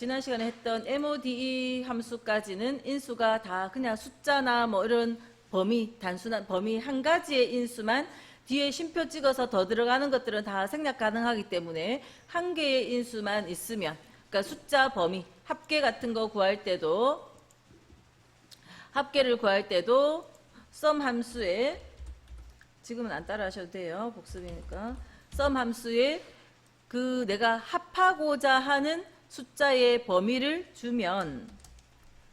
지난 시간에 했던 MODE 함수까지는 인수가 다 그냥 숫자나 뭐 이런 범위, 단순한 범위 한 가지의 인수만 뒤에 쉼표 찍어서 더 들어가는 것들은 다 생략 가능하기 때문에 한 개의 인수만 있으면, 그러니까 숫자 범위, 합계 같은 거 구할 때도, 합계를 구할 때도 sum 함수에, 지금은 안 따라 하셔도 돼요. 복습이니까. sum 함수에 그 내가 합하고자 하는 숫자의 범위를 주면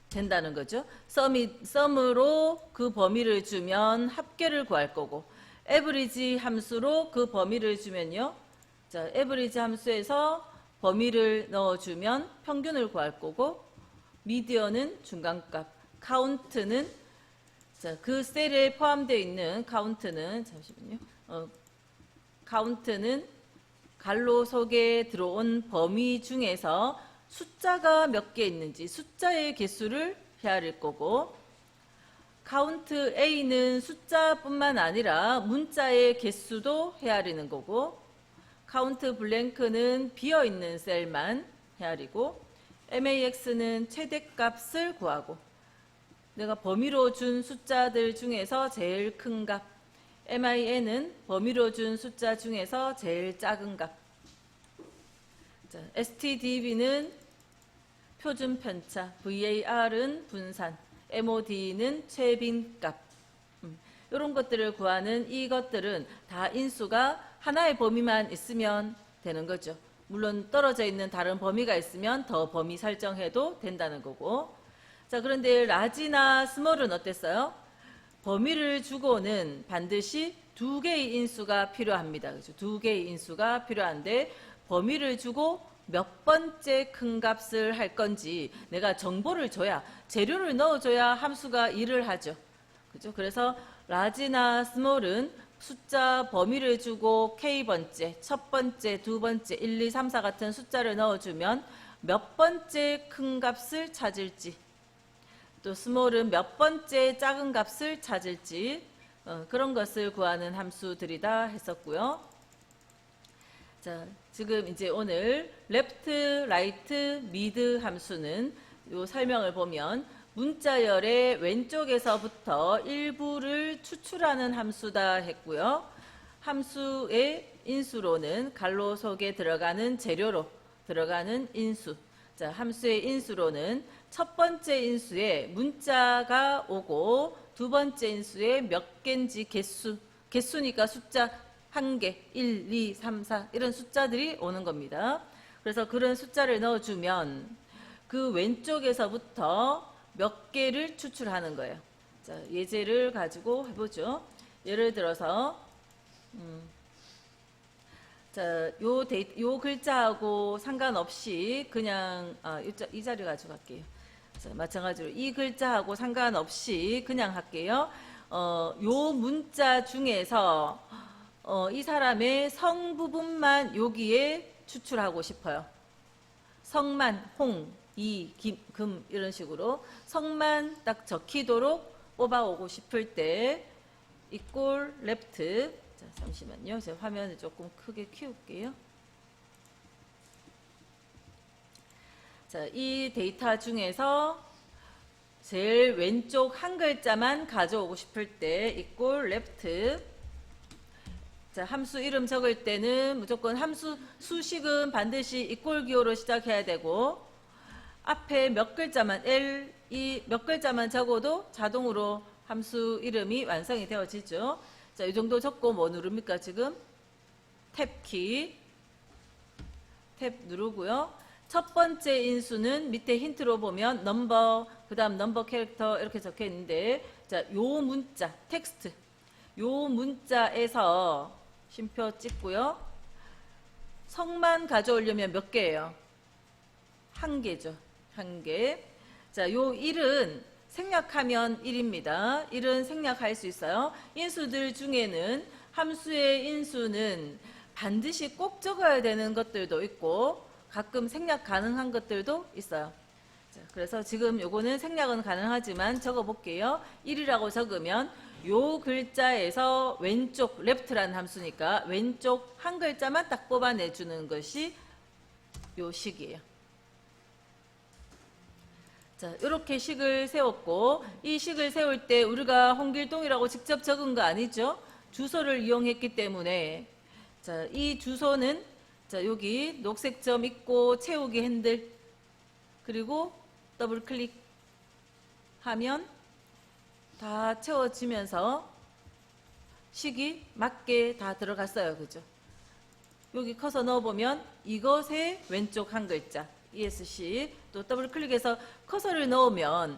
된다는 거죠. sum으로 그 범위를 주면 합계를 구할 거고, average 함수로 그 범위를 주면요. 자, average 함수에서 범위를 넣어주면 평균을 구할 거고, median은 중간값, count는 자, 그 셀에 포함되어 있는 count는 잠시만요. count는 갈로 속에 들어온 범위 중에서 숫자가 몇 개 있는지 숫자의 개수를 헤아릴 거고, count A는 숫자뿐만 아니라 문자의 개수도 헤아리는 거고, count blank는 비어있는 셀만 헤아리고, max는 최대값을 구하고, 내가 범위로 준 숫자들 중에서 제일 큰 값, min은 범위로 준 숫자 중에서 제일 작은 값. 자, stdv는 표준 편차, var은 분산, mod는 최빈값. 이런 것들을 구하는 이것들은 다 인수가 하나의 범위만 있으면 되는 거죠. 물론 떨어져 있는 다른 범위가 있으면 더 범위 설정해도 된다는 거고. 자, 그런데 라지나 스몰은 어땠어요? 범위를 주고는 반드시 두 개의 인수가 필요합니다. 그렇죠? 두 개의 인수가 필요한데, 범위를 주고 몇 번째 큰 값을 할 건지 내가 정보를 줘야, 재료를 넣어줘야 함수가 일을 하죠. 그죠? 그래서 라지나 스몰은 숫자 범위를 주고 k번째, 첫 번째, 두 번째, 1, 2, 3, 4 같은 숫자를 넣어주면 몇 번째 큰 값을 찾을지, 또 스몰은 몇 번째 작은 값을 찾을지, 그런 것을 구하는 함수들이다 했었고요. 자, 지금 이제 오늘 left, right, mid 함수는 요 설명을 보면 문자열의 왼쪽에서부터 일부를 추출하는 함수다 했고요. 함수의 인수로는 갈로 속에 들어가는 재료로 들어가는 인수. 자, 함수의 인수로는 첫 번째 인수에 문자가 오고 두 번째 인수에 몇 개인지 개수니까 숫자 한 개, 1, 2, 3, 4 이런 숫자들이 오는 겁니다. 그래서 그런 숫자를 넣어주면 그 왼쪽에서부터 몇 개를 추출하는 거예요. 자, 예제를 가지고 해보죠. 예를 들어서 자, 요 글자하고 상관없이 그냥 이 자리 가지고 갈게요. 자, 마찬가지로 이 글자하고 상관없이 그냥 할게요. 요 문자 중에서 이 사람의 성 부분만 여기에 추출하고 싶어요. 성만, 홍, 이, 김, 금 이런 식으로 성만 딱 적히도록 뽑아오고 싶을 때 equal left. 자, 잠시만요. 제가 화면을 조금 크게 키울게요. 자, 이 데이터 중에서 제일 왼쪽 한 글자만 가져오고 싶을 때 equal left. 자, 함수 이름 적을 때는 무조건 함수 수식은 반드시 equal 기호로 시작해야 되고, 앞에 몇 글자만 L, E 몇 글자만 적어도 자동으로 함수 이름이 완성이 되어지죠. 자, 이 정도 적고 뭐 누릅니까? 지금 탭키, 탭 누르고요. 첫 번째 인수는 밑에 힌트로 보면 넘버, 그 다음 넘버 캐릭터 이렇게 적혀 있는데, 자, 요 문자, 텍스트, 요 문자에서 쉼표 찍고요. 성만 가져오려면 몇 개예요? 한 개죠. 한 개. 자, 요 1은 생략하면 1입니다. 1은 생략할 수 있어요. 인수들 중에는 함수의 인수는 반드시 꼭 적어야 되는 것들도 있고 가끔 생략 가능한 것들도 있어요. 자, 그래서 지금 요거는 생략은 가능하지만 적어 볼게요. 1이라고 적으면 요 글자에서 왼쪽 left라는 함수니까 왼쪽 한 글자만 딱 뽑아내주는 것이 요 식이에요. 자, 이렇게 식을 세웠고, 이 식을 세울 때 우리가 홍길동이라고 직접 적은 거 아니죠? 주소를 이용했기 때문에, 자, 이 주소는, 자, 여기 녹색 점 있고, 채우기 핸들, 그리고 더블 클릭하면 다 채워지면서 식이 맞게 다 들어갔어요. 그죠? 여기 커서 넣어보면 이것의 왼쪽 한 글자, ESC, 또 더블 클릭해서 커서를 넣으면,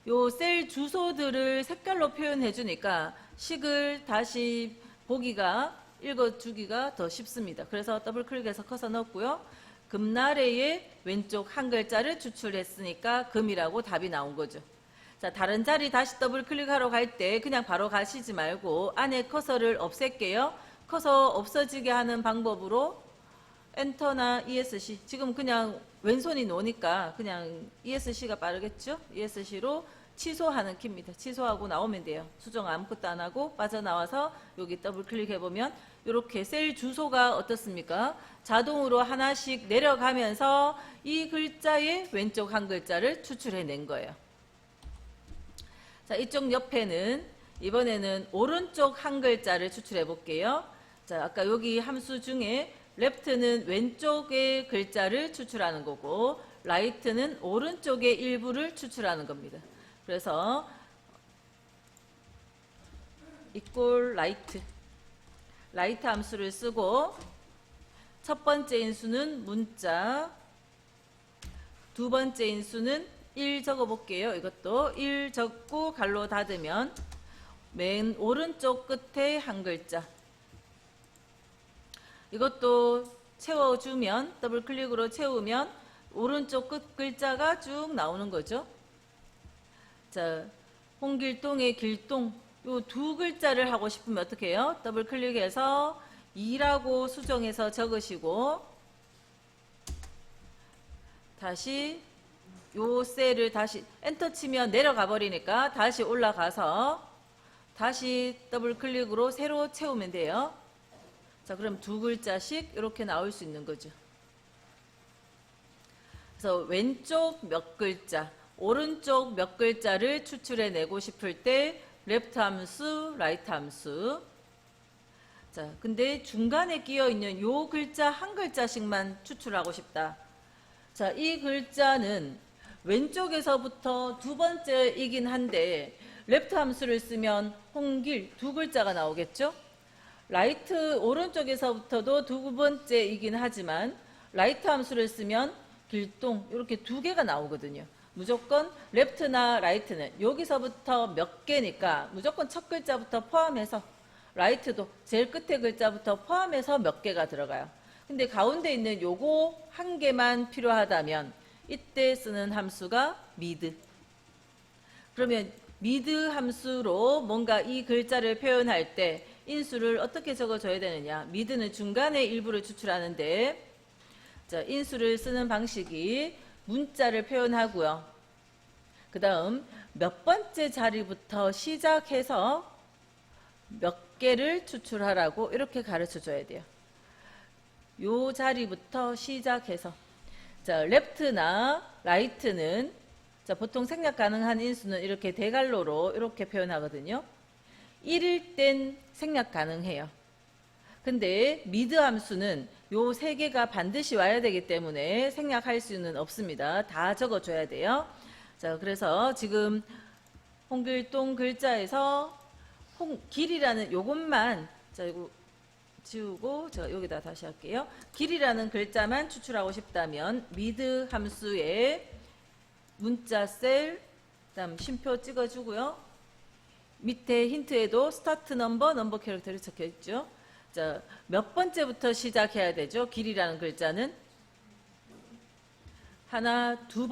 요 셀 주소들을 색깔로 표현해 주니까 식을 다시 보기가, 읽어주기가 더 쉽습니다. 그래서 더블 클릭해서 커서 넣었고요. 금나래의 왼쪽 한 글자를 추출했으니까 금이라고 답이 나온 거죠. 자, 다른 자리 다시 더블 클릭하러 갈 때 그냥 바로 가시지 말고 안에 커서를 없앨게요. 커서 없어지게 하는 방법으로 엔터나 ESC, 지금 그냥 왼손이 노니까 그냥 ESC가 빠르겠죠? ESC로 취소하는 키입니다. 취소하고 나오면 돼요. 수정 아무것도 안 하고 빠져나와서 여기 더블 클릭해보면 이렇게 셀 주소가 어떻습니까? 자동으로 하나씩 내려가면서 이 글자의 왼쪽 한 글자를 추출해낸 거예요. 자, 이쪽 옆에는 이번에는 오른쪽 한 글자를 추출해 볼게요. 자, 아까 여기 함수 중에 left는 왼쪽의 글자를 추출하는 거고 right는 오른쪽의 일부를 추출하는 겁니다. 그래서 equal right 함수를 쓰고 첫 번째 인수는 문자, 두 번째 인수는 1 적어 볼게요. 이것도 1 적고 갈로 닫으면 맨 오른쪽 끝에 한 글자, 이것도 채워주면, 더블 클릭으로 채우면 오른쪽 끝 글자가 쭉 나오는 거죠. 자, 홍길동의 길동, 요 두 글자를 하고 싶으면 어떻게 해요? 더블 클릭해서 2라고 수정해서 적으시고 다시 요 셀을 다시 엔터 치면 내려가 버리니까 다시 올라가서 다시 더블 클릭으로 새로 채우면 돼요. 자, 그럼 두 글자씩 이렇게 나올 수 있는 거죠. 그래서 왼쪽 몇 글자, 오른쪽 몇 글자를 추출해 내고 싶을 때 레프트 함수, 라이트 함수. 자, 근데 중간에 끼어 있는 요 글자 한 글자씩만 추출하고 싶다. 자, 이 글자는 왼쪽에서부터 두 번째이긴 한데 레프트 함수를 쓰면 홍길 두 글자가 나오겠죠? 라이트 오른쪽에서부터도 두 번째이긴 하지만 라이트 함수를 쓰면 길동 이렇게 두 개가 나오거든요. 무조건 레프트나 라이트는 여기서부터 몇 개니까 무조건 첫 글자부터 포함해서, 라이트도 제일 끝에 글자부터 포함해서 몇 개가 들어가요. 근데 가운데 있는 요거 한 개만 필요하다면 이때 쓰는 함수가 mid. 그러면 mid 함수로 뭔가 이 글자를 표현할 때 인수를 어떻게 적어줘야 되느냐. mid는 중간에 일부를 추출하는데, 자, 인수를 쓰는 방식이 문자를 표현하고요. 그 다음 몇 번째 자리부터 시작해서 몇 개를 추출하라고 이렇게 가르쳐 줘야 돼요. 요 자리부터 시작해서. 자, 레프트나 라이트는, 자, 보통 생략 가능한 인수는 이렇게 대괄호로 이렇게 표현하거든요. 1일 땐 생략 가능해요. 근데 미드 함수는 요 세 개가 반드시 와야 되기 때문에 생략할 수는 없습니다. 다 적어줘야 돼요. 자, 그래서 지금 홍길동 글자에서 길이라는 요것만, 자, 이거 지우고 제가 여기다 다시 할게요. 길이라는 글자만 추출하고 싶다면 미드 함수에 문자 셀, 그다음 쉼표 찍어주고요. 밑에 힌트에도 스타트 넘버 캐릭터를 적혀 있죠. 자, 몇 번째부터 시작해야 되죠? 길이라는 글자는 하나, 두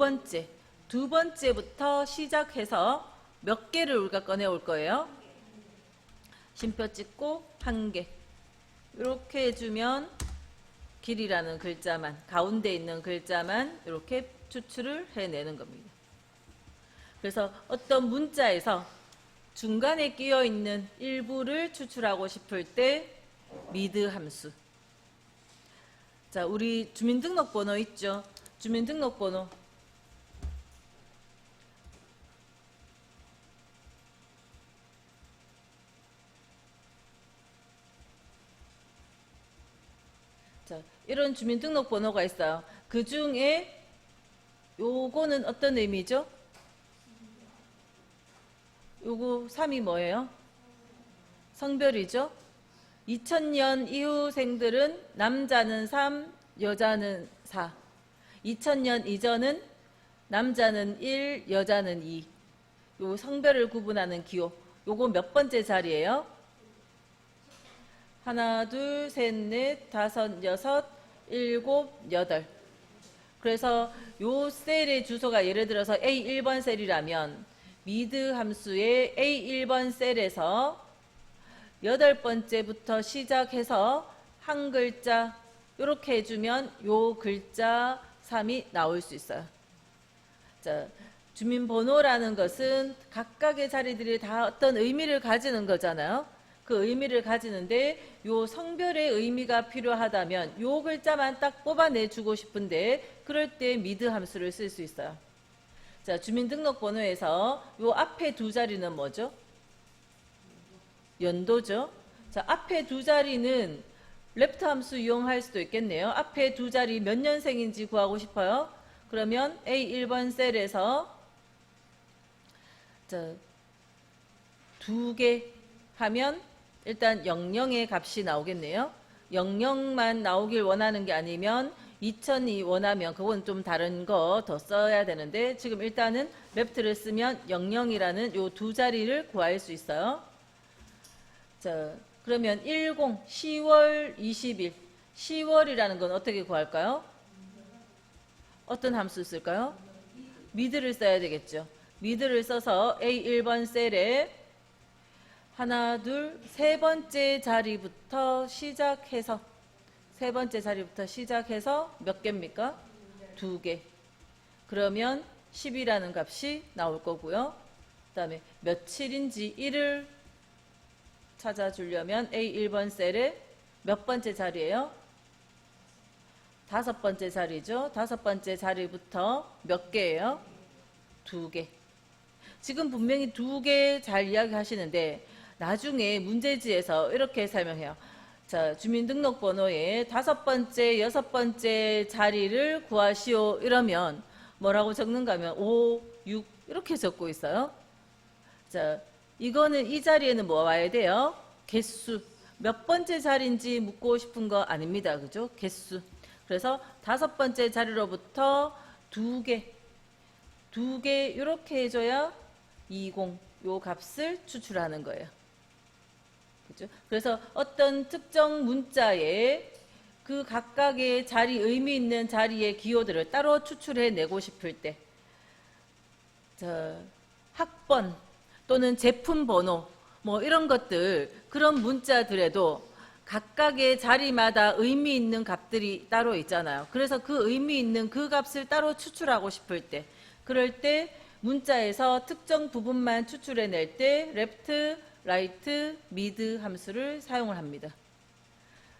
번째부터 시작해서 몇 개를 우리가 꺼내 올 거예요? 쉼표 찍고 한 개. 이렇게 해주면 길이라는 글자만, 가운데 있는 글자만 이렇게 추출을 해내는 겁니다. 그래서 어떤 문자에서 중간에 끼어 있는 일부를 추출하고 싶을 때 미드 함수. 자, 우리 주민등록번호 있죠? 주민등록번호 이런 주민등록번호가 있어요. 그 중에 요거는 어떤 의미죠? 요거 3이 뭐예요? 성별이죠. 2000년 이후생들은 남자는 3, 여자는 4. 2000년 이전은 남자는 1, 여자는 2. 요 성별을 구분하는 기호. 요거 몇 번째 자리예요? 하나, 둘, 셋, 넷, 다섯, 여섯, 일곱, 여덟. 그래서 요 셀의 주소가 예를 들어서 A1번 셀이라면 미드 함수의 A1번 셀에서 8번째부터 시작해서 한 글자 이렇게 해주면 요 글자 3이 나올 수 있어요. 자, 주민번호라는 것은 각각의 자리들이 다 어떤 의미를 가지는 거잖아요. 그 의미를 가지는데 요 성별의 의미가 필요하다면 요 글자만 딱 뽑아내주고 싶은데 그럴 때 미드 함수를 쓸 수 있어요. 자, 주민등록번호에서 요 앞에 두 자리는 뭐죠? 연도죠. 자, 앞에 두 자리는 레프트 함수 이용할 수도 있겠네요. 앞에 두 자리 몇 년생인지 구하고 싶어요. 그러면 A1번 셀에서 자, 2개 하면 일단 00의 값이 나오겠네요. 00만 나오길 원하는 게 아니면 2000이 원하면 그건 좀 다른 거 더 써야 되는데 지금 일단은 레프트를 쓰면 00이라는 요 두 자리를 구할 수 있어요. 자, 그러면 10월 20일 10월이라는 건 어떻게 구할까요? 어떤 함수 쓸까요? 미드를 써야 되겠죠. 미드를 써서 A1번 셀에 하나, 둘, 세 번째 자리부터 시작해서 몇 개입니까? 2개. 그러면 10이라는 값이 나올 거고요. 그 다음에 며칠인지 1을 찾아주려면 A1번 셀에 몇 번째 자리예요? 5번째 자리죠. 5번째 자리부터 몇 개예요? 2개. 지금 분명히 2개 잘 이야기하시는데 나중에 문제지에서 이렇게 설명해요. 자, 주민등록번호의 5번째, 6번째 자리를 구하시오 이러면 뭐라고 적는가 하면 5, 6 이렇게 적고 있어요. 자, 이거는 이 자리에는 뭐 와야 돼요? 개수. 몇 번째 자리인지 묻고 싶은 거 아닙니다. 그죠? 개수. 그래서 5번째 자리로부터 2개 이렇게 해줘야 20 요 값을 추출하는 거예요. 그죠? 그래서 어떤 특정 문자에 그 각각의 자리 의미 있는 자리의 기호들을 따로 추출해 내고 싶을 때 학번 또는 제품 번호 뭐 이런 것들 그런 문자들에도 각각의 자리마다 의미 있는 값들이 따로 있잖아요. 그래서 그 의미 있는 그 값을 따로 추출하고 싶을 때 그럴 때 문자에서 특정 부분만 추출해낼 때 left, right, mid 함수를 사용을 합니다.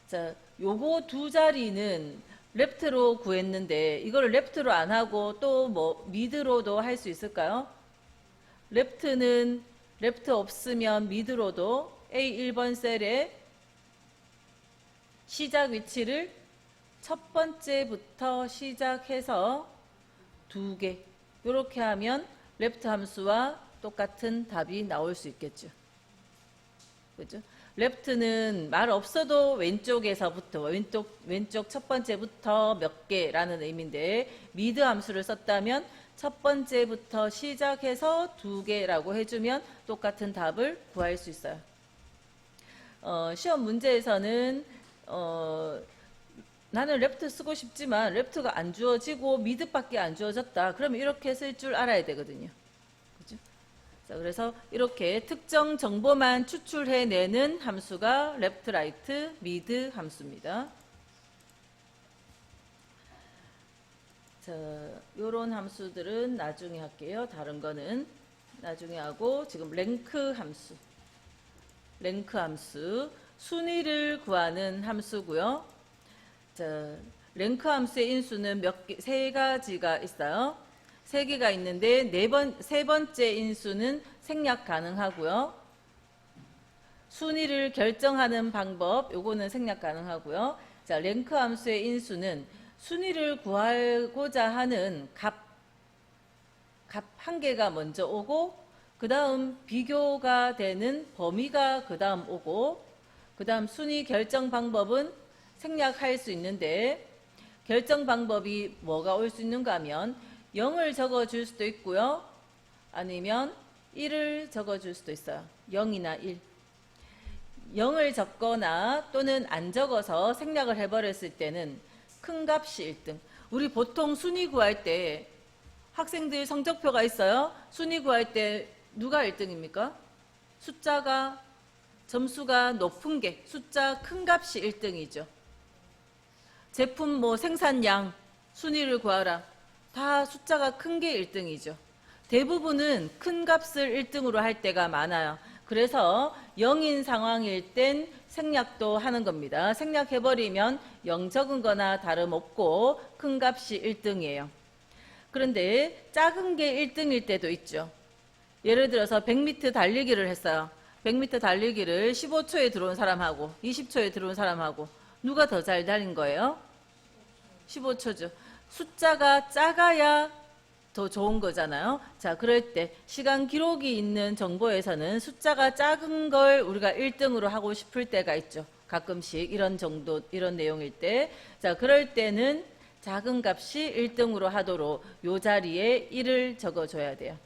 자, 요거 두 자리는 left로 구했는데 이거를 left로 안 하고 또 뭐 mid로도 할 수 있을까요? left는 left 없으면 mid로도 A1번 셀에 시작 위치를 첫 번째부터 시작해서 2개 이렇게 하면 레프트 함수와 똑같은 답이 나올 수 있겠죠. 그죠? 레프트는 말 없어도 왼쪽에서부터 왼쪽 첫 번째부터 몇 개라는 의미인데 미드 함수를 썼다면 첫 번째부터 시작해서 2개라고 해주면 똑같은 답을 구할 수 있어요. 시험 문제에서는 나는 레프트 쓰고 싶지만 레프트가 안 주어지고 미드밖에 안 주어졌다. 그러면 이렇게 쓸 줄 알아야 되거든요. 그죠? 자, 그래서 이렇게 특정 정보만 추출해내는 함수가 레프트, 라이트, 미드 함수입니다. 자, 요런 함수들은 나중에 할게요. 다른 거는 나중에 하고 지금 랭크 함수. 랭크 함수. 순위를 구하는 함수고요. 자, 랭크 함수의 인수는 세 가지가 있어요. 세 개가 있는데 세 번째 인수는 생략 가능하고요. 순위를 결정하는 방법, 요거는 생략 가능하고요. 자, 랭크 함수의 인수는 순위를 구하고자 하는 값 한 개가 먼저 오고, 그 다음 비교가 되는 범위가 그 다음 오고, 그 다음 순위 결정 방법은 생략할 수 있는데, 결정 방법이 뭐가 올 수 있는가 하면 0을 적어줄 수도 있고요. 아니면 1을 적어줄 수도 있어요. 0이나 1. 0을 적거나 또는 안 적어서 생략을 해버렸을 때는 큰 값이 1등. 우리 보통 순위 구할 때 학생들 성적표가 있어요. 순위 구할 때 누가 1등입니까? 숫자가 점수가 높은 게 숫자 큰 값이 1등이죠. 제품 뭐 생산량 순위를 구하라. 다 숫자가 큰 게 1등이죠. 대부분은 큰 값을 1등으로 할 때가 많아요. 그래서 0인 상황일 땐 생략도 하는 겁니다. 생략해버리면 0 적은 거나 다름없고 큰 값이 1등이에요. 그런데 작은 게 1등일 때도 있죠. 예를 들어서 100m 달리기를 했어요. 100m 달리기를 15초에 들어온 사람하고 20초에 들어온 사람하고 누가 더 잘 달린 거예요? 15초죠. 숫자가 작아야 더 좋은 거잖아요. 자, 그럴 때 시간 기록이 있는 정보에서는 숫자가 작은 걸 우리가 1등으로 하고 싶을 때가 있죠. 가끔씩 이런 정도, 이런 내용일 때. 자, 그럴 때는 작은 값이 1등으로 하도록 요 자리에 1을 적어줘야 돼요.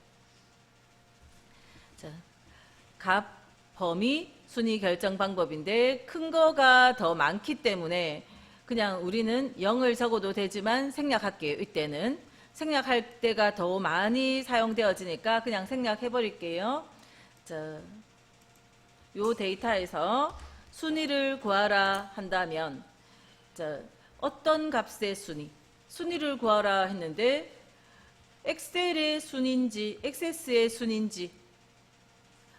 자, 값, 범위, 순위 결정 방법인데 큰 거가 더 많기 때문에 그냥 우리는 0을 적어도 되지만 생략할게요. 이때는. 생략할 때가 더 많이 사용되어지니까 그냥 생략해 버릴게요. 자, 요 데이터에서 순위를 구하라 한다면, 자, 어떤 값의 순위를 구하라 했는데 엑셀의 순인지 액세스의 순인지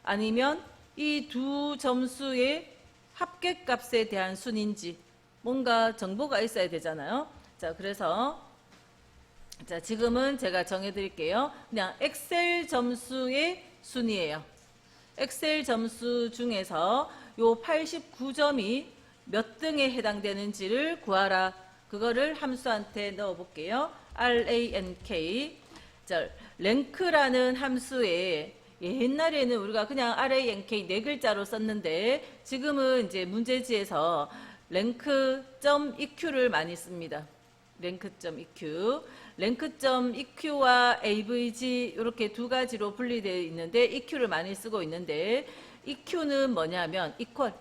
아니면 이 두 점수의 합계값에 대한 순인지 뭔가 정보가 있어야 되잖아요. 자, 그래서 자, 지금은 제가 정해드릴게요. 그냥 엑셀 점수의 순이에요. 엑셀 점수 중에서 요 89점이 몇 등에 해당되는지를 구하라. 그거를 함수한테 넣어볼게요. rank. 자, 랭크라는 함수에 옛날에는 우리가 그냥 rank 네 글자로 썼는데 지금은 이제 문제지에서 rank.eq를 많이 씁니다. rank.eq. rank.eq와 avg 이렇게 두 가지로 분리되어 있는데 eq를 많이 쓰고 있는데 eq는 뭐냐면 equal.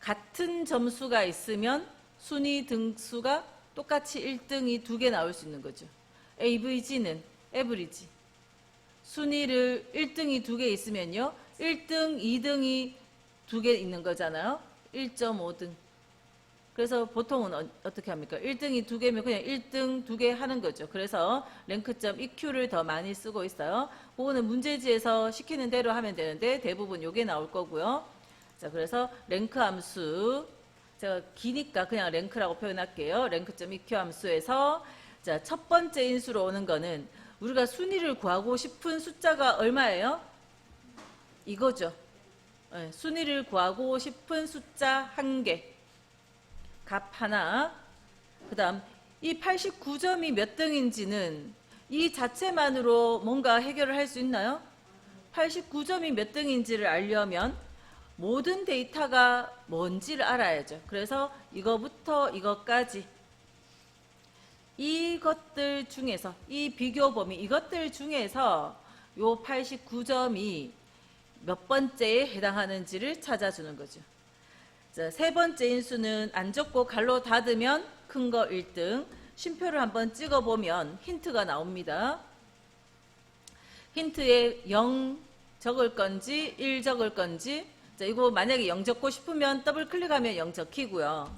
같은 점수가 있으면 순위 등수가 똑같이 1등이 두 개 나올 수 있는 거죠. avg는 average. 순위를 1등이 두 개 있으면요. 1등, 2등이 두 개 있는 거잖아요. 1.5등. 그래서 보통은 어떻게 합니까? 1등이 두 개면 그냥 1등 두 개 하는 거죠. 그래서 rank.eq를 더 많이 쓰고 있어요. 그거는 문제지에서 시키는 대로 하면 되는데 대부분 요게 나올 거고요. 자, 그래서 랭크 함수, 제가 기니까 그냥 랭크라고 표현할게요. rank.eq 함수에서 자, 첫 번째 인수로 오는 거는 우리가 순위를 구하고 싶은 숫자가 얼마예요? 이거죠. 네, 순위를 구하고 싶은 숫자 한 개. 값 하나. 그 다음 이 89점이 몇 등인지는 이 자체만으로 뭔가 해결을 할 수 있나요? 89점이 몇 등인지를 알려면 모든 데이터가 뭔지를 알아야죠. 그래서 이거부터 이것까지 이것들 중에서 이 비교 범위 이것들 중에서 요 89점이 몇 번째에 해당하는지를 찾아주는 거죠. 자, 세 번째 인수는 안 적고 갈로 닫으면 큰 거 1등. 쉼표를 한번 찍어보면 힌트가 나옵니다. 힌트에 0 적을 건지 1 적을 건지. 자, 이거 만약에 0 적고 싶으면 더블 클릭하면 0 적히고요.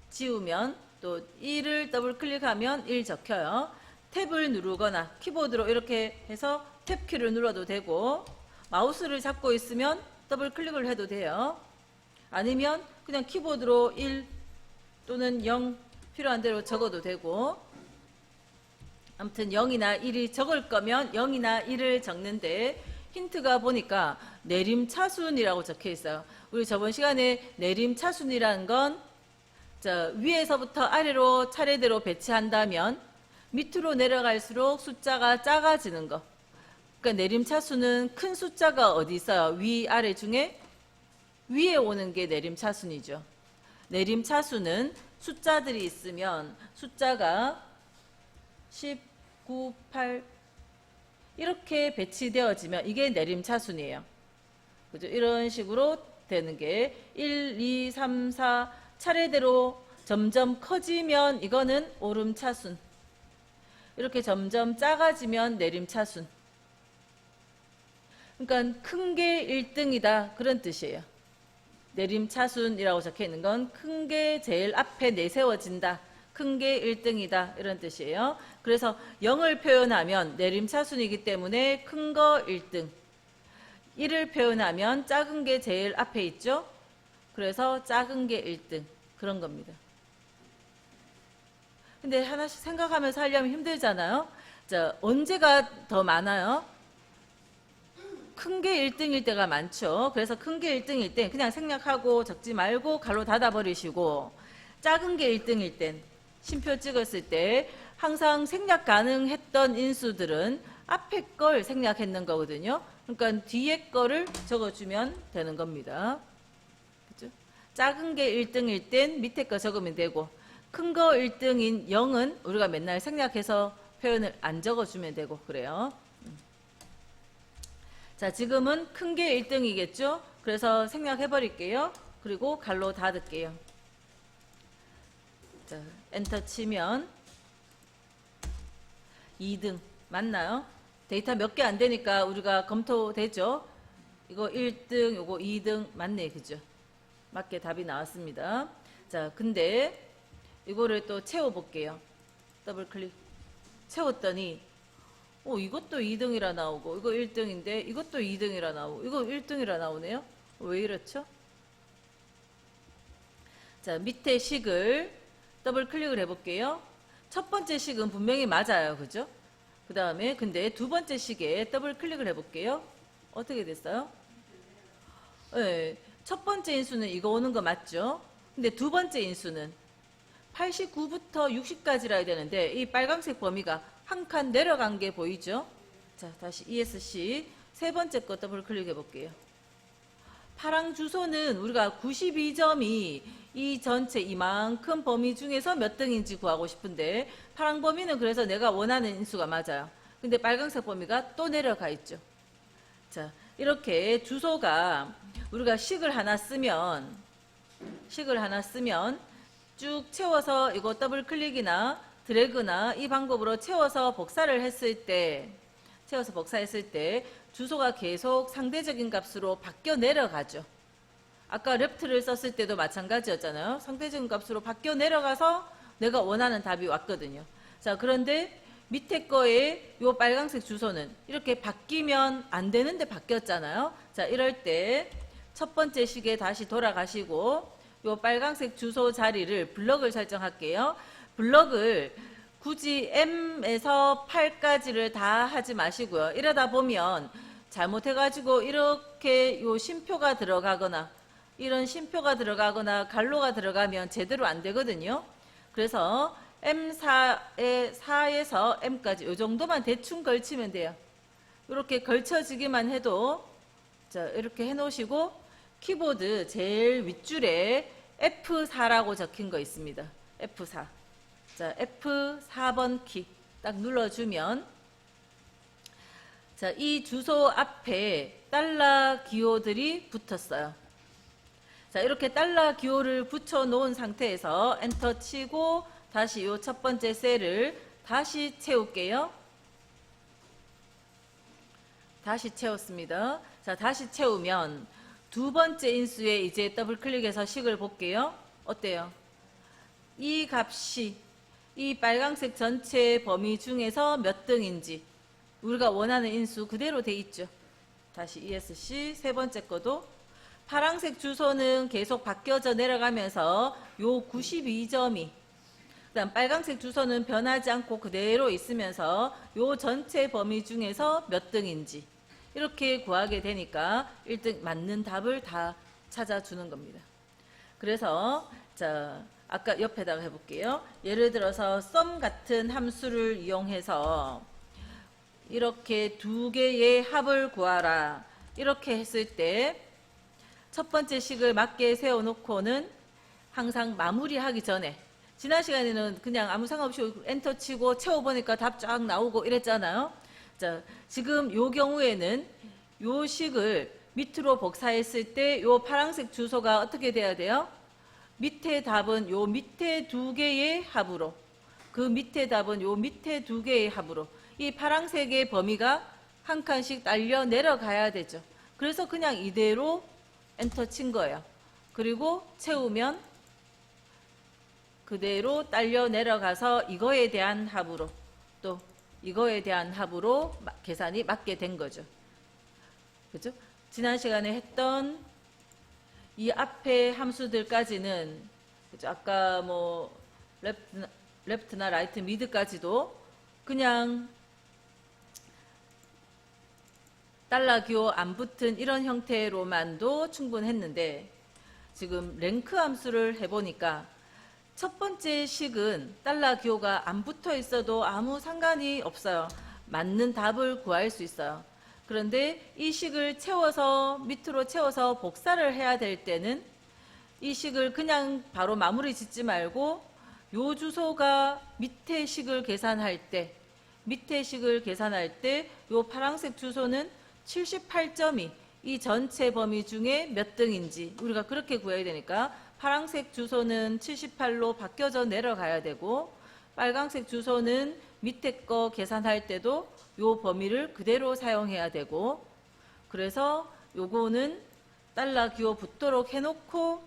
지우면 또 1을 더블 클릭하면 1 적혀요. 탭을 누르거나 키보드로 이렇게 해서 탭 키를 눌러도 되고 마우스를 잡고 있으면 더블 클릭을 해도 돼요. 아니면 그냥 키보드로 1 또는 0 필요한 대로 적어도 되고 아무튼 0이나 1이 적을 거면 0이나 1을 적는데 힌트가 보니까 내림차순이라고 적혀 있어요. 우리 저번 시간에 내림차순이라는 건 자, 위에서부터 아래로 차례대로 배치한다면 밑으로 내려갈수록 숫자가 작아지는 거. 그러니까 내림차순은 큰 숫자가 어디 있어요? 위, 아래 중에 위에 오는 게 내림차순이죠. 내림차순은 숫자들이 있으면 숫자가 10, 9, 8 이렇게 배치되어지면 이게 내림차순이에요. 그죠? 이런 식으로 되는 게 1, 2, 3, 4 차례대로 점점 커지면 이거는 오름차순. 이렇게 점점 작아지면 내림차순. 그러니까 큰 게 1등이다 그런 뜻이에요. 내림차순이라고 적혀 있는 건 큰 게 제일 앞에 내세워진다. 큰 게 1등이다 이런 뜻이에요. 그래서 0을 표현하면 내림차순이기 때문에 큰 거 1등. 1을 표현하면 작은 게 제일 앞에 있죠. 그래서 작은 게 1등 그런 겁니다. 근데 하나씩 생각하면서 하려면 힘들잖아요. 자, 언제가 더 많아요? 큰 게 1등일 때가 많죠. 그래서 큰 게 1등일 때 그냥 생략하고 적지 말고 가로 닫아버리시고, 작은 게 1등일 땐 심표 찍었을 때 항상 생략 가능했던 인수들은 앞에 걸 생략했는 거거든요. 그러니까 뒤에 거를 적어주면 되는 겁니다. 그죠? 작은 게 1등일 땐 밑에 거 적으면 되고, 큰 거 1등인 0은 우리가 맨날 생략해서 표현을 안 적어주면 되고 그래요. 자, 지금은 큰 게 1등이겠죠? 그래서 생략해버릴게요. 그리고 갈로 닫을게요. 자, 엔터 치면 2등 맞나요? 데이터 몇 개 안 되니까 우리가 검토되죠? 이거 1등, 이거 2등 맞네, 그죠? 맞게 답이 나왔습니다. 자, 근데 이거를 또 채워볼게요. 더블 클릭. 채웠더니 이것도 2등이라 나오고 이거 1등인데 이것도 2등이라 나오고 이거 1등이라 나오네요. 왜 이렇죠? 자, 밑에 식을 더블 클릭을 해볼게요. 첫 번째 식은 분명히 맞아요. 그죠? 그 다음에 근데 두 번째 식에 더블 클릭을 해볼게요. 어떻게 됐어요? 네, 첫 번째 인수는 이거 오는 거 맞죠? 근데 두 번째 인수는 89부터 60까지라 해야 되는데 이 빨간색 범위가 한 칸 내려간 게 보이죠? 자, 다시 ESC 세 번째 거 더블 클릭해 볼게요. 파랑 주소는 우리가 92점이 이 전체 이만큼 범위 중에서 몇 등인지 구하고 싶은데 파랑 범위는 그래서 내가 원하는 인수가 맞아요. 근데 빨간색 범위가 또 내려가 있죠. 자, 이렇게 주소가 우리가 식을 하나 쓰면 쭉 채워서 이거 더블 클릭이나 드래그나 이 방법으로 채워서 복사했을 때 주소가 계속 상대적인 값으로 바뀌어 내려가죠. 아까 레프트를 썼을 때도 마찬가지였잖아요. 상대적인 값으로 바뀌어 내려가서 내가 원하는 답이 왔거든요. 자, 그런데 밑에 거에 요 빨간색 주소는 이렇게 바뀌면 안 되는데 바뀌었잖아요. 자, 이럴 때 첫 번째 식에 다시 돌아가시고 요 빨간색 주소 자리를 블럭을 설정할게요. 블럭을 굳이 M에서 8까지를 다 하지 마시고요. 이러다 보면 잘못해가지고 이렇게 요 쉼표가 들어가거나 이런 쉼표가 들어가거나 갈로가 들어가면 제대로 안 되거든요. 그래서 M4에서 M까지 요 정도만 대충 걸치면 돼요. 이렇게 걸쳐지기만 해도 자, 이렇게 해놓으시고 키보드 제일 윗줄에 F4라고 적힌 거 있습니다. F4. 자, F4번 키 딱 눌러주면 자, 이 주소 앞에 달러 기호들이 붙었어요. 자, 이렇게 달러 기호를 붙여 놓은 상태에서 엔터 치고 다시 이 첫 번째 셀을 다시 채울게요. 다시 채웠습니다. 자, 다시 채우면 두 번째 인수에 이제 더블 클릭해서 식을 볼게요. 어때요? 이 값이 이 빨간색 전체 범위 중에서 몇 등인지 우리가 원하는 인수 그대로 돼 있죠. 다시 ESC 세 번째 거도 파란색 주소는 계속 바뀌어져 내려가면서 요 92점이 그다음 빨간색 주소는 변하지 않고 그대로 있으면서 요 전체 범위 중에서 몇 등인지 이렇게 구하게 되니까 1등 맞는 답을 다 찾아주는 겁니다. 그래서 자, 아까 옆에다가 해볼게요. 예를 들어서 sum 같은 함수를 이용해서 이렇게 두 개의 합을 구하라. 이렇게 했을 때 첫 번째 식을 맞게 세워놓고는 항상 마무리하기 전에, 지난 시간에는 그냥 아무 상관없이 엔터 치고 채워보니까 답 쫙 나오고 이랬잖아요. 자, 지금 요 경우에는 요 식을 밑으로 복사했을 때 요 파란색 주소가 어떻게 돼야 돼요? 밑에 답은 요 밑에 두 개의 합으로, 그 밑에 답은 요 밑에 두 개의 합으로, 이 파란색의 범위가 한 칸씩 딸려 내려가야 되죠. 그래서 그냥 이대로 엔터 친 거예요. 그리고 채우면 그대로 딸려 내려가서 이거에 대한 합으로, 또 이거에 대한 합으로 계산이 맞게 된 거죠. 그죠? 지난 시간에 했던 이 앞에 함수들까지는, 그죠? 아까 뭐 레프트나 라이트, 미드까지도 그냥 달러 기호 안 붙은 이런 형태로만도 충분했는데, 지금 랭크 함수를 해보니까 첫 번째 식은 달러 기호가 안 붙어 있어도 아무 상관이 없어요. 맞는 답을 구할 수 있어요. 그런데 이 식을 채워서 밑으로 채워서 복사를 해야 될 때는 이 식을 그냥 바로 마무리 짓지 말고 요 주소가 밑에 식을 계산할 때 요 파란색 주소는 78점이 이 전체 범위 중에 몇 등인지 우리가 그렇게 구해야 되니까 파란색 주소는 78로 바뀌어져 내려가야 되고, 빨간색 주소는 밑에 거 계산할 때도 요 범위를 그대로 사용해야 되고, 그래서 요거는 달러 기호 붙도록 해놓고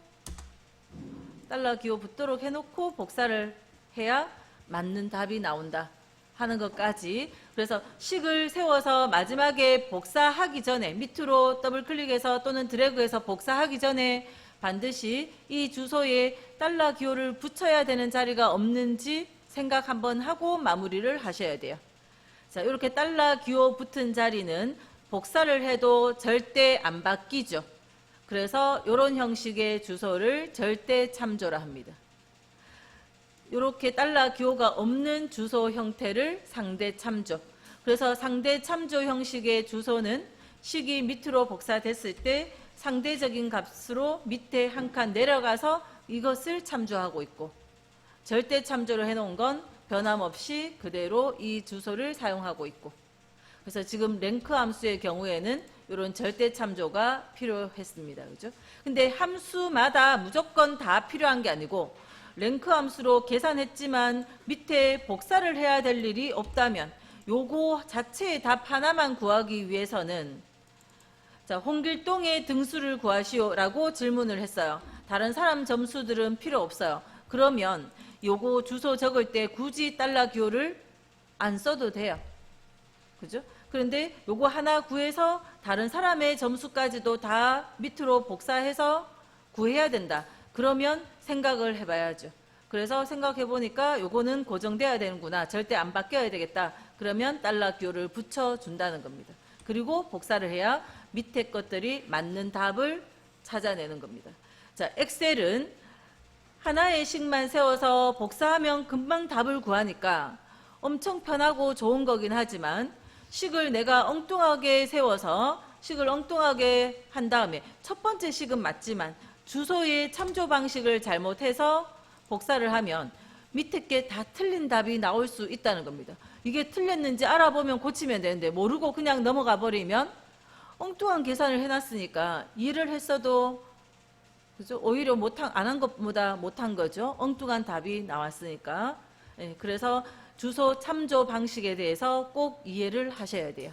복사를 해야 맞는 답이 나온다 하는 것까지. 그래서 식을 세워서 마지막에 복사하기 전에, 밑으로 더블 클릭해서 또는 드래그해서 복사하기 전에 반드시 이 주소에 달러 기호를 붙여야 되는 자리가 없는지 생각 한번 하고 마무리를 하셔야 돼요. 자, 이렇게 달러 기호 붙은 자리는 복사를 해도 절대 안 바뀌죠. 그래서 이런 형식의 주소를 절대 참조라 합니다. 이렇게 달러 기호가 없는 주소 형태를 상대 참조. 그래서 상대 참조 형식의 주소는 식이 밑으로 복사됐을 때 상대적인 값으로 밑에 한 칸 내려가서 이것을 참조하고 있고, 절대 참조를 해놓은 건 변함없이 그대로 이 주소를 사용하고 있고, 그래서 지금 랭크 함수의 경우에는 이런 절대 참조가 필요했습니다. 그죠? 근데 함수마다 무조건 다 필요한 게 아니고, 랭크 함수로 계산했지만 밑에 복사를 해야 될 일이 없다면 요거 자체의 답 하나만 구하기 위해서는, 자, 홍길동의 등수를 구하시오 라고 질문을 했어요. 다른 사람 점수들은 필요 없어요. 그러면 요거 주소 적을 때 굳이 달러 기호를 안 써도 돼요. 그죠? 그런데 요거 하나 구해서 다른 사람의 점수까지도 다 밑으로 복사해서 구해야 된다. 그러면 생각을 해봐야죠. 그래서 생각해 보니까 요거는 고정돼야 되는구나. 절대 안 바뀌어야 되겠다. 그러면 달러 기호를 붙여준다는 겁니다. 그리고 복사를 해야 밑에 것들이 맞는 답을 찾아내는 겁니다. 자, 엑셀은 하나의 식만 세워서 복사하면 금방 답을 구하니까 엄청 편하고 좋은 거긴 하지만, 식을 내가 엉뚱하게 세워서 식을 엉뚱하게 한 다음에 첫 번째 식은 맞지만 주소의 참조 방식을 잘못해서 복사를 하면 밑에 게 다 틀린 답이 나올 수 있다는 겁니다. 이게 틀렸는지 알아보면 고치면 되는데 모르고 그냥 넘어가 버리면 엉뚱한 계산을 해놨으니까 일을 했어도, 그죠? 오히려 안 한 것보다 못한 거죠. 엉뚱한 답이 나왔으니까. 예, 그래서 주소 참조 방식에 대해서 꼭 이해를 하셔야 돼요.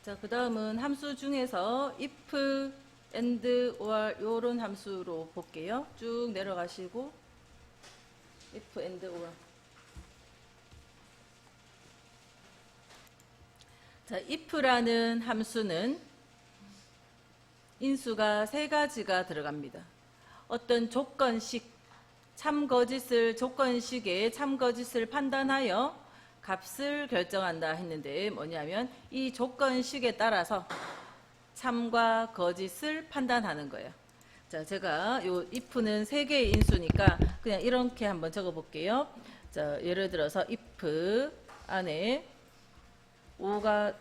자, 그 다음은 함수 중에서 if, and, or 이런 함수로 볼게요. 쭉 내려가시고 if, and, or. 자, if라는 함수는 인수가 세 가지가 들어갑니다. 어떤 조건식, 조건식의 참거짓을 판단하여 값을 결정한다 했는데 뭐냐면 이 조건식에 따라서 참과 거짓을 판단하는 거예요. 자, 제가 요 if는 3개의 인수니까 그냥 이렇게 한번 적어 볼게요. 자, 예를 들어서 if 안에 5가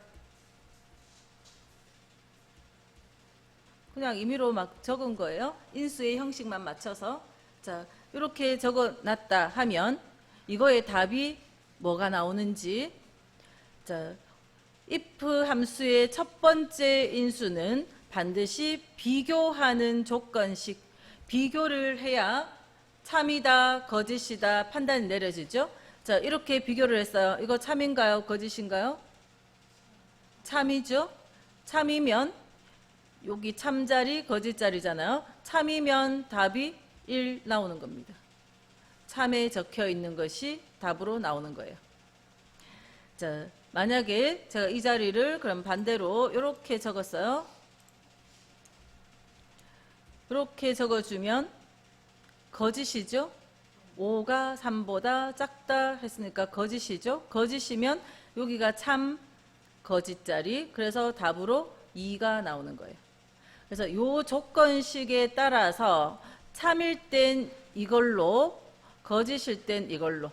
그냥 임의로 막 적은 거예요. 인수의 형식만 맞춰서. 자, 이렇게 적어 놨다 하면 이거의 답이 뭐가 나오는지. 자, if 함수의 첫 번째 인수는 반드시 비교하는 조건식, 비교를 해야 참이다, 거짓이다 판단이 내려지죠. 자, 이렇게 비교를 했어요. 이거 참인가요, 거짓인가요? 참이죠. 참이면 여기 참자리, 거짓자리잖아요. 참이면 답이 1 나오는 겁니다. 참에 적혀 있는 것이 답으로 나오는 거예요. 자, 만약에 제가 이 자리를 그럼 반대로 이렇게 적었어요. 이렇게 적어주면 거짓이죠. 5가 3보다 작다 했으니까 거짓이죠. 거짓이면 여기가 참 거짓자리, 그래서 답으로 2가 나오는 거예요. 그래서 이 조건식에 따라서 참일 땐 이걸로, 거짓일 땐 이걸로.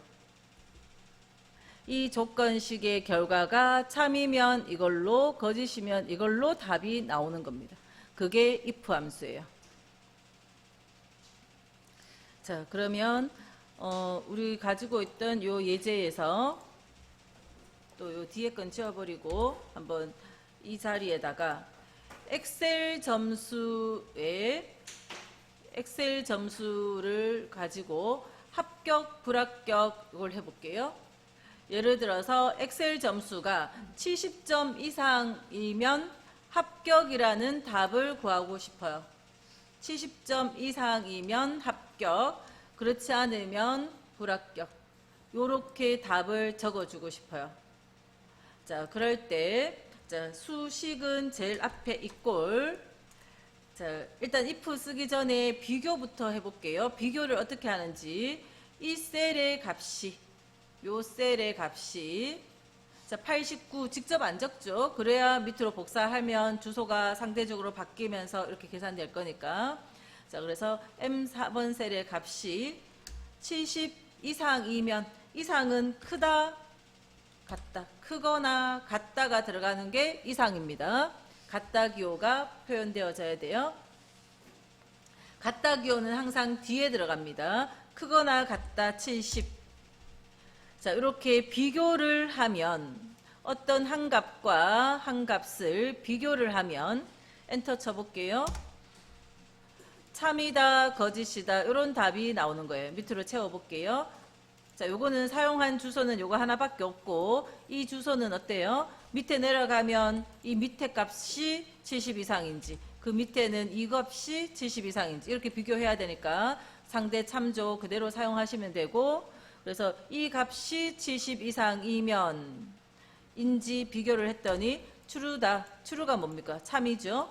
이 조건식의 결과가 참이면 이걸로, 거짓이면 이걸로 답이 나오는 겁니다. 그게 if 함수예요. 자, 그러면 우리 가지고 있던 요 예제에서 또 요 뒤에 건 지워버리고 한번 이 자리에다가 엑셀 점수를 가지고 합격, 불합격 이걸 해볼게요. 예를 들어서 엑셀 점수가 70점 이상이면 합격이라는 답을 구하고 싶어요. 70점 이상이면 합격, 그렇지 않으면 불합격. 요렇게 답을 적어주고 싶어요. 자, 그럴 때 자, 수식은 제일 앞에 있골. 자, 일단 if 쓰기 전에 비교부터 해볼게요. 비교를 어떻게 하는지. 이 셀의 값이, 요 셀의 값이, 자, 89 직접 안 적죠. 그래야 밑으로 복사하면 주소가 상대적으로 바뀌면서 이렇게 계산될 거니까. 자, 그래서 M4번 셀의 값이 70 이상이면, 이상은 크다, 같다, 크거나 같다가 들어가는 게 이상입니다. 같다 기호가 표현되어져야 돼요. 같다 기호는 항상 뒤에 들어갑니다. 크거나 같다 70. 자, 이렇게 비교를 하면 어떤 한 값과 한 값을 비교를 하면 엔터 쳐볼게요. 참이다, 거짓이다 이런 답이 나오는 거예요. 밑으로 채워볼게요. 자, 요거는 사용한 주소는 요거 하나밖에 없고 이 주소는 어때요? 밑에 내려가면 이 밑에 값이 70 이상인지 그 밑에는 이 값이 70 이상인지 이렇게 비교해야 되니까 상대 참조 그대로 사용하시면 되고, 그래서 이 값이 70 이상이면 인지 비교를 했더니 true다. true가 뭡니까? 참이죠.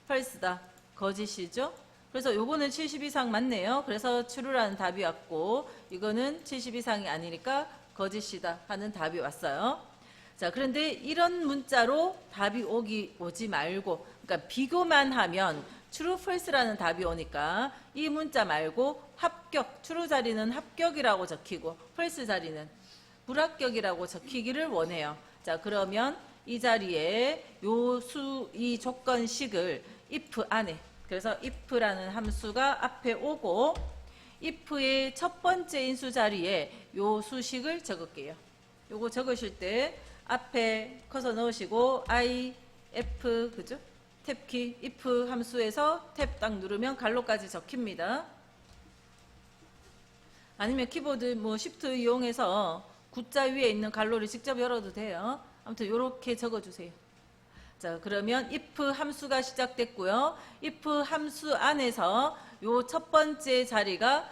false다. 거짓이죠. 그래서 요거는 70 이상 맞네요. 그래서 true라는 답이 왔고 이거는 70 이상이 아니니까 거짓이다 하는 답이 왔어요. 자, 그런데 이런 문자로 답이 오지 말고, 그러니까 비교만 하면 true, false라는 답이 오니까 이 문자 말고 합격, true 자리는 합격이라고 적히고 false 자리는 불합격이라고 적히기를 원해요. 자, 그러면 이 자리에 이 조건식을 if 안에, 그래서 if라는 함수가 앞에 오고 if의 첫 번째 인수 자리에 요 수식을 적을게요. 요거 적으실 때 앞에 커서 넣으시고 if, 그죠? 탭키 if 함수에서 탭 딱 누르면 갈로까지 적힙니다. 아니면 키보드 Shift 이용해서 구자 위에 있는 갈로를 직접 열어도 돼요. 아무튼 요렇게 적어주세요. 자, 그러면 if 함수가 시작됐고요. if 함수 안에서 요 첫 번째 자리가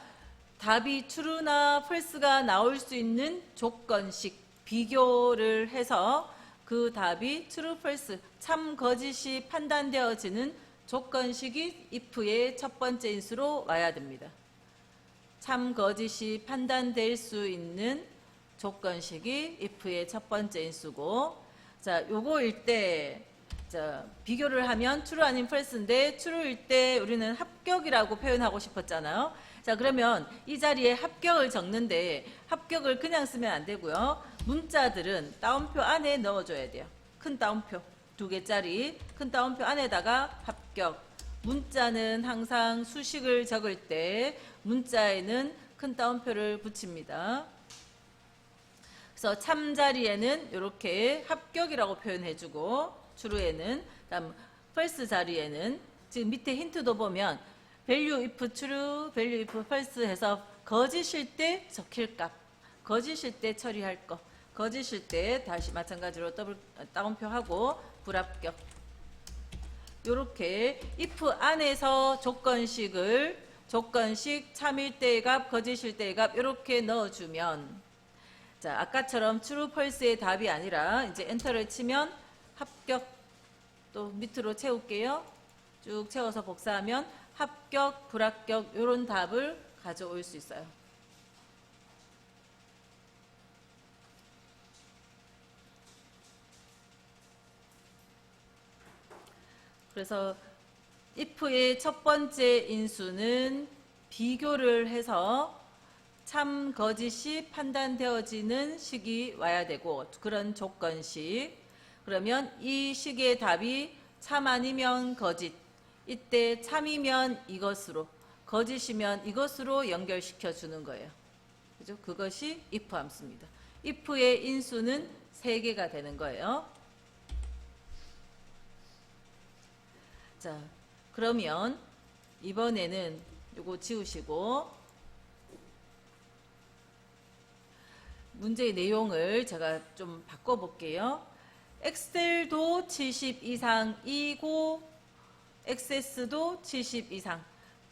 답이 true나 false가 나올 수 있는 조건식 비교를 해서 그 답이 true, false, 참, 거짓이 판단되어지는 조건식이 if의 첫 번째 인수로 와야 됩니다. 참, 거짓이 판단될 수 있는 조건식이 if의 첫 번째 인수고, 자, 요거일 때 자, 비교를 하면 true 아닌 false인데 true일 때 우리는 합격이라고 표현하고 싶었잖아요. 자, 그러면 이 자리에 합격을 적는데 합격을 그냥 쓰면 안 되고요. 문자들은 따옴표 안에 넣어줘야 돼요. 큰 따옴표 2개짜리 큰 따옴표 안에다가 합격. 문자는 항상 수식을 적을 때 문자에는 큰 따옴표를 붙입니다. 그래서 참 자리에는 이렇게 합격이라고 표현해주고 true에는, 다음 false 자리에는 지금 밑에 힌트도 보면 value if true, value if false 해서 거짓일 때 적힐 값, 거짓일 때 처리할 거, 거짓일 때 다시 마찬가지로 따옴표하고 불합격. 이렇게 if 안에서 조건식 참일 때의 값, 거짓일 때의 값 이렇게 넣어주면, 자, 아까처럼 true, false의 답이 아니라 이제 엔터를 치면 합격, 또 밑으로 채울게요. 쭉 채워서 복사하면 합격, 불합격 이런 답을 가져올 수 있어요. 그래서 if의 첫 번째 인수는 비교를 해서 참, 거짓이 판단되어지는 식이 와야 되고, 그런 조건식. 그러면 이 식의 답이 참 아니면 거짓, 이때 참이면 이것으로, 거짓이면 이것으로 연결시켜 주는 거예요. 그죠? 그것이 if 함수입니다. if의 인수는 3개가 되는 거예요. 자, 그러면 이번에는 요거 지우시고 문제의 내용을 제가 좀 바꿔볼게요. 엑셀도 70 이상이고 액세스도 70 이상,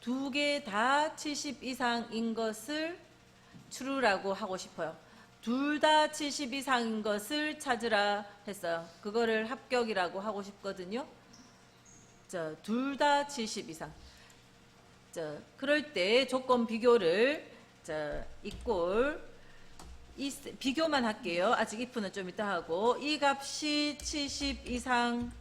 2개 다 70 이상인 것을 true라고 하고 싶어요. 둘 다 70 이상인 것을 찾으라 했어요. 그거를 합격이라고 하고 싶거든요. 자, 둘 다 70 이상. 자, 그럴 때 조건 비교를, 자, equal, 비교만 할게요. 아직 if는 좀 이따 하고, 이 값이 70 이상,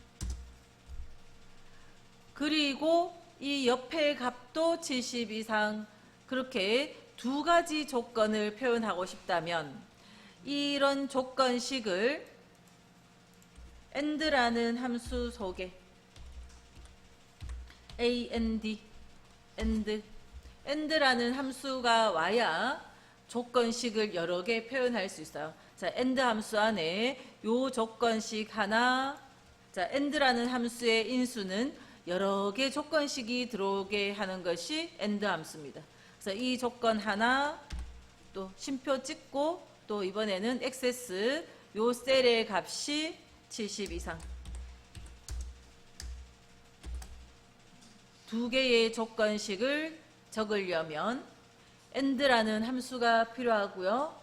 그리고 이 옆의 값도 70 이상, 그렇게 2가지 조건을 표현하고 싶다면 이런 조건식을 and라는 함수 속에 and라는 함수가 와야 조건식을 여러 개 표현할 수 있어요. 자, and 함수 안에 요 조건식 하나, 자, and라는 함수의 인수는 여러 개 조건식이 들어오게 하는 것이 and 함수입니다. 그래서 이 조건 하나, 또 쉼표 찍고, 또 이번에는 액세스, 요 셀의 값이 70 이상. 2개의 조건식을 적으려면 and라는 함수가 필요하고요.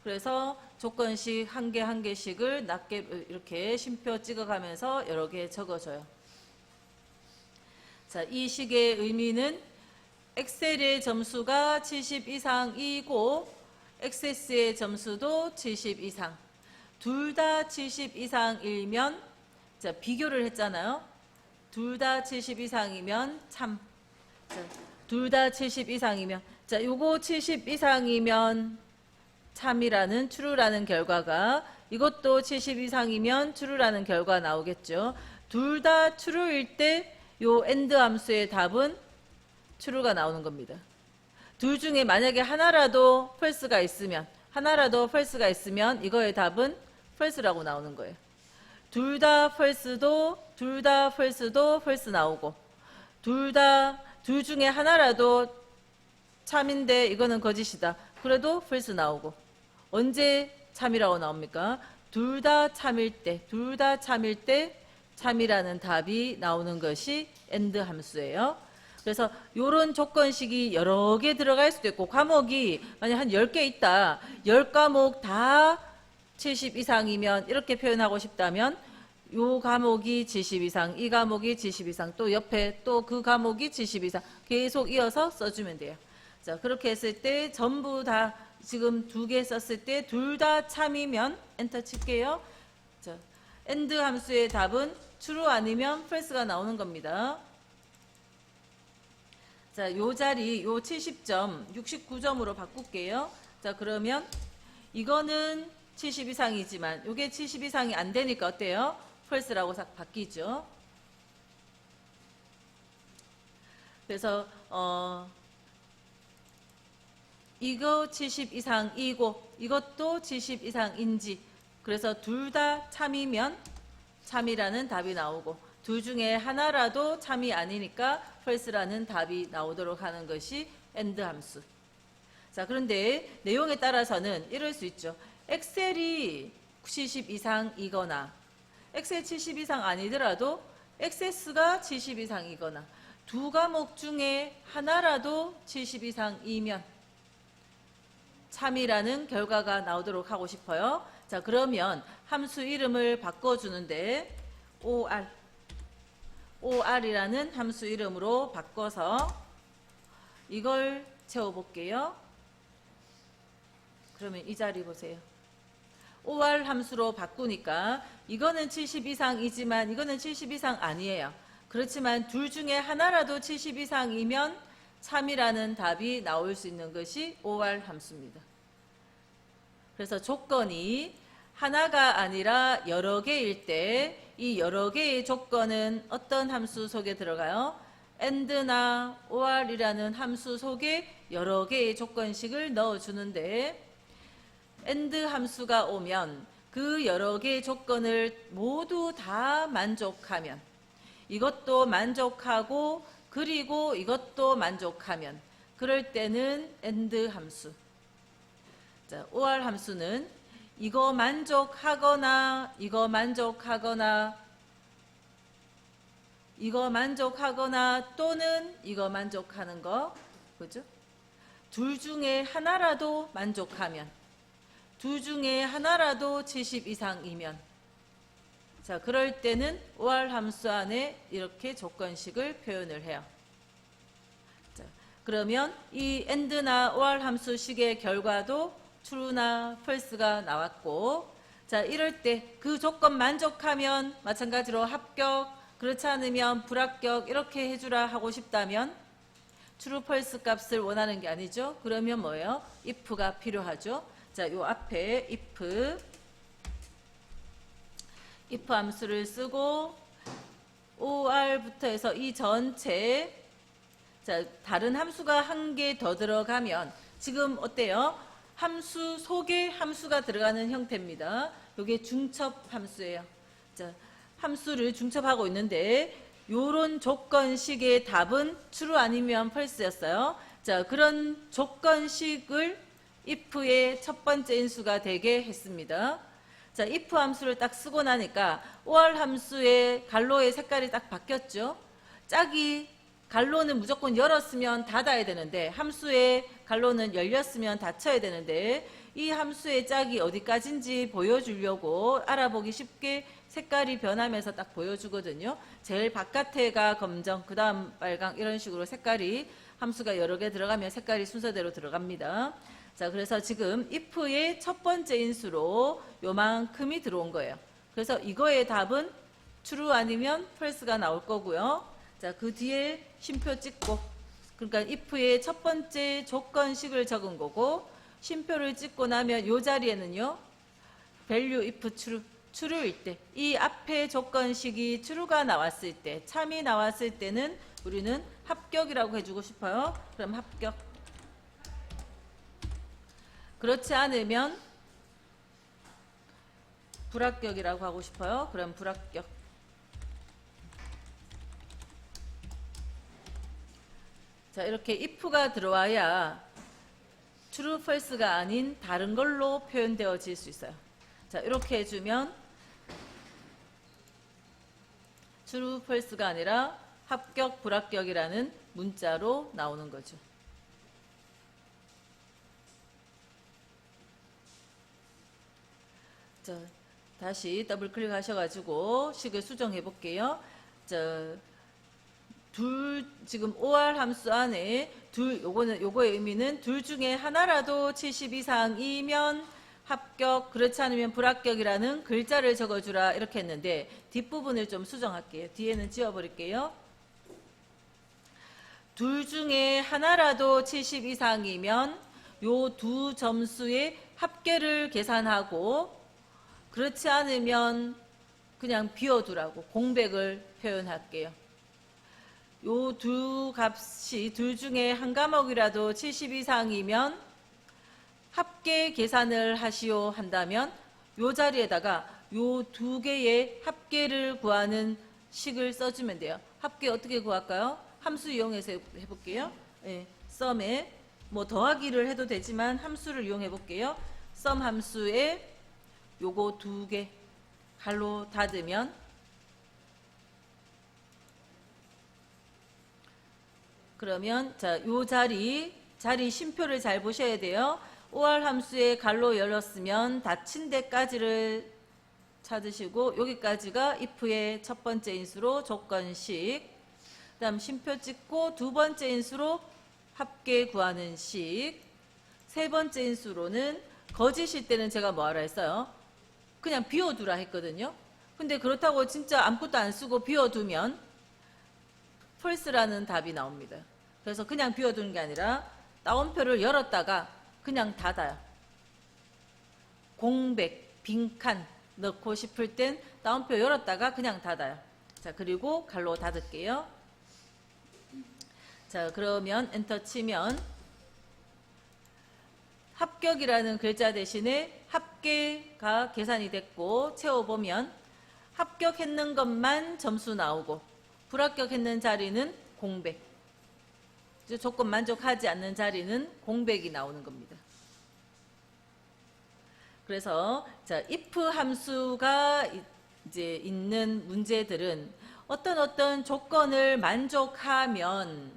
그래서 조건식 한 개 한 개씩을 낮게 이렇게 쉼표 찍어가면서 여러 개 적어줘요. 자, 이 식의 의미는 엑셀의 점수가 70 이상이고 액세스의 점수도 70 이상. 둘 다 70 이상이면, 자, 비교를 했잖아요. 둘 다 70 이상이면 참. 자, 둘 다 70 이상이면, 자, 요거 70 이상이면 참이라는 true라는 결과가, 이것도 70 이상이면 true라는 결과 나오겠죠. 둘 다 true일 때 요 and 함수의 답은 true가 나오는 겁니다. 둘 중에 만약에 하나라도 false가 있으면 이거의 답은 false라고 나오는 거예요. 둘 다 false도 false 나오고, 둘 중에 하나라도 참인데 이거는 거짓이다. 그래도 false 나오고. 언제 참이라고 나옵니까? 둘 다 참일 때 참이라는 답이 나오는 것이 and 함수예요. 그래서 이런 조건식이 여러 개 들어갈 수도 있고, 과목이 만약 한 10개 있다. 10과목 다 70 이상이면 이렇게 표현하고 싶다면 요 과목이 70 이상, 이 과목이 70 이상, 또 옆에 또 그 과목이 70 이상 계속 이어서 써주면 돼요. 자, 그렇게 했을 때 전부 다 지금 2개 썼을 때 둘 다 참이면 엔터 칠게요. 자, and 함수의 답은 true 아니면 false가 나오는 겁니다. 자, 요 자리, 요 70점, 69점으로 바꿀게요. 자, 그러면 이거는 70 이상이지만 요게 70 이상이 안 되니까 어때요? false라고 싹 바뀌죠. 그래서 이거 70 이상이고 이것도 70 이상인지, 그래서 둘 다 참이면 참이라는 답이 나오고 둘 중에 하나라도 참이 아니니까 false라는 답이 나오도록 하는 것이 AND 함수. 자, 그런데 내용에 따라서는 이럴 수 있죠. 엑셀이 70 이상이거나 엑셀 70 이상 아니더라도 액세스가 70 이상이거나 두 과목 중에 하나라도 70 이상이면 참이라는 결과가 나오도록 하고 싶어요. 자, 그러면 함수 이름을 바꿔주는데 OR이라는 함수 이름으로 바꿔서 이걸 채워볼게요. 그러면 이 자리 보세요. OR 함수로 바꾸니까 이거는 70 이상이지만 이거는 70 이상 아니에요. 그렇지만 둘 중에 하나라도 70 이상이면 참이라는 답이 나올 수 있는 것이 OR 함수입니다. 그래서 조건이 하나가 아니라 여러 개일 때 이 여러 개의 조건은 어떤 함수 속에 들어가요? AND나 OR이라는 함수 속에 여러 개의 조건식을 넣어주는데 AND 함수가 오면 그 여러 개의 조건을 모두 다 만족하면, 이것도 만족하고 그리고 이것도 만족하면, 그럴 때는 AND 함수. 자, OR 함수는 이거 만족하거나 이거 만족하거나 이거 만족하거나 또는 이거 만족하는 거, 그죠? 둘 중에 하나라도 만족하면, 둘 중에 하나라도 70 이상이면, 자, 그럴 때는 OR 함수 안에 이렇게 조건식을 표현을 해요. 자, 그러면 이 AND나 OR 함수식의 결과도 true나 false가 나왔고, 자, 이럴 때 그 조건 만족하면 마찬가지로 합격, 그렇지 않으면 불합격 이렇게 해주라 하고 싶다면 true, false 값을 원하는 게 아니죠. 그러면 뭐예요? if가 필요하죠. 자, 요 앞에 if 함수를 쓰고 OR부터 해서 이 전체, 자, 다른 함수가 한 개 더 들어가면 지금 어때요? 함수 속에 함수가 들어가는 형태입니다. 이게 중첩 함수예요. 자, 함수를 중첩하고 있는데 요런 조건식의 답은 true 아니면 false였어요. 자, 그런 조건식을 if의 첫 번째 인수가 되게 했습니다. 자, if 함수를 딱 쓰고 나니까 OR 함수의 갈로의 색깔이 딱 바뀌었죠. 짝이 갈로는 무조건 열었으면 닫아야 되는데 함수의 갈로는 열렸으면 닫혀야 되는데 이 함수의 짝이 어디까지인지 보여주려고 알아보기 쉽게 색깔이 변하면서 딱 보여주거든요. 제일 바깥에가 검정, 그 다음 빨강, 이런 식으로 색깔이, 함수가 여러 개 들어가면 색깔이 순서대로 들어갑니다. 자, 그래서 지금 if의 첫 번째 인수로 요만큼이 들어온 거예요. 그래서 이거의 답은 true 아니면 false가 나올 거고요. 자, 그 뒤에 쉼표 찍고, 그러니까 if의 첫 번째 조건식을 적은 거고, 쉼표를 찍고 나면 요 자리에는요, value if true, true일 때, 이 앞에 조건식이 true가 나왔을 때, 참이 나왔을 때는 우리는 합격이라고 해주고 싶어요. 그럼 합격. 그렇지 않으면 불합격이라고 하고 싶어요. 그럼 불합격. 자, 이렇게 if가 들어와야 true, false가 아닌 다른 걸로 표현되어질 수 있어요. 자, 이렇게 해주면 true, false가 아니라 합격, 불합격이라는 문자로 나오는 거죠. 자, 다시 더블 클릭하셔가지고 식을 수정해 볼게요. 자, 지금 OR 함수 안에 요거의 의미는 둘 중에 하나라도 70 이상이면 합격, 그렇지 않으면 불합격이라는 글자를 적어주라 이렇게 했는데 뒷부분을 좀 수정할게요. 뒤에는 지워버릴게요. 둘 중에 하나라도 70 이상이면 요 두 점수의 합계를 계산하고 그렇지 않으면 그냥 비워두라고 공백을 표현할게요. 요 두 값이 둘 중에 한 과목이라도 70 이상이면 합계 계산을 하시오 한다면 요 자리에다가 요 두 개의 합계를 구하는 식을 써주면 돼요. 합계 어떻게 구할까요? 함수 이용해서 해볼게요. 네, 썸에 뭐 더하기를 해도 되지만 함수를 이용해 볼게요. 썸 함수에 요거 두 개 갈로 닫으면 그러면 자, 요 자리 쉼표를 잘 보셔야 돼요. OR 함수에 갈로 열었으면 닫힌 데까지를 찾으시고 여기까지가 if의 첫 번째 인수로 조건식, 그 다음 쉼표 찍고 두 번째 인수로 합계 구하는 식, 세 번째 인수로는 거짓일 때는 제가 뭐하라 했어요? 그냥 비워두라 했거든요. 근데 그렇다고 진짜 아무것도 안 쓰고 비워두면 false라는 답이 나옵니다. 그래서 그냥 비워두는 게 아니라 따옴표를 열었다가 그냥 닫아요. 공백, 빈칸 넣고 싶을 땐 따옴표 열었다가 그냥 닫아요. 자, 그리고 갈로 닫을게요. 자, 그러면 엔터 치면 합격이라는 글자 대신에 합계가 계산이 됐고 채워보면 합격했는 것만 점수 나오고 불합격했는 자리는 공백, 조건 만족하지 않는 자리는 공백이 나오는 겁니다. 그래서 자, if 함수가 이제 있는 문제들은 어떤 조건을 만족하면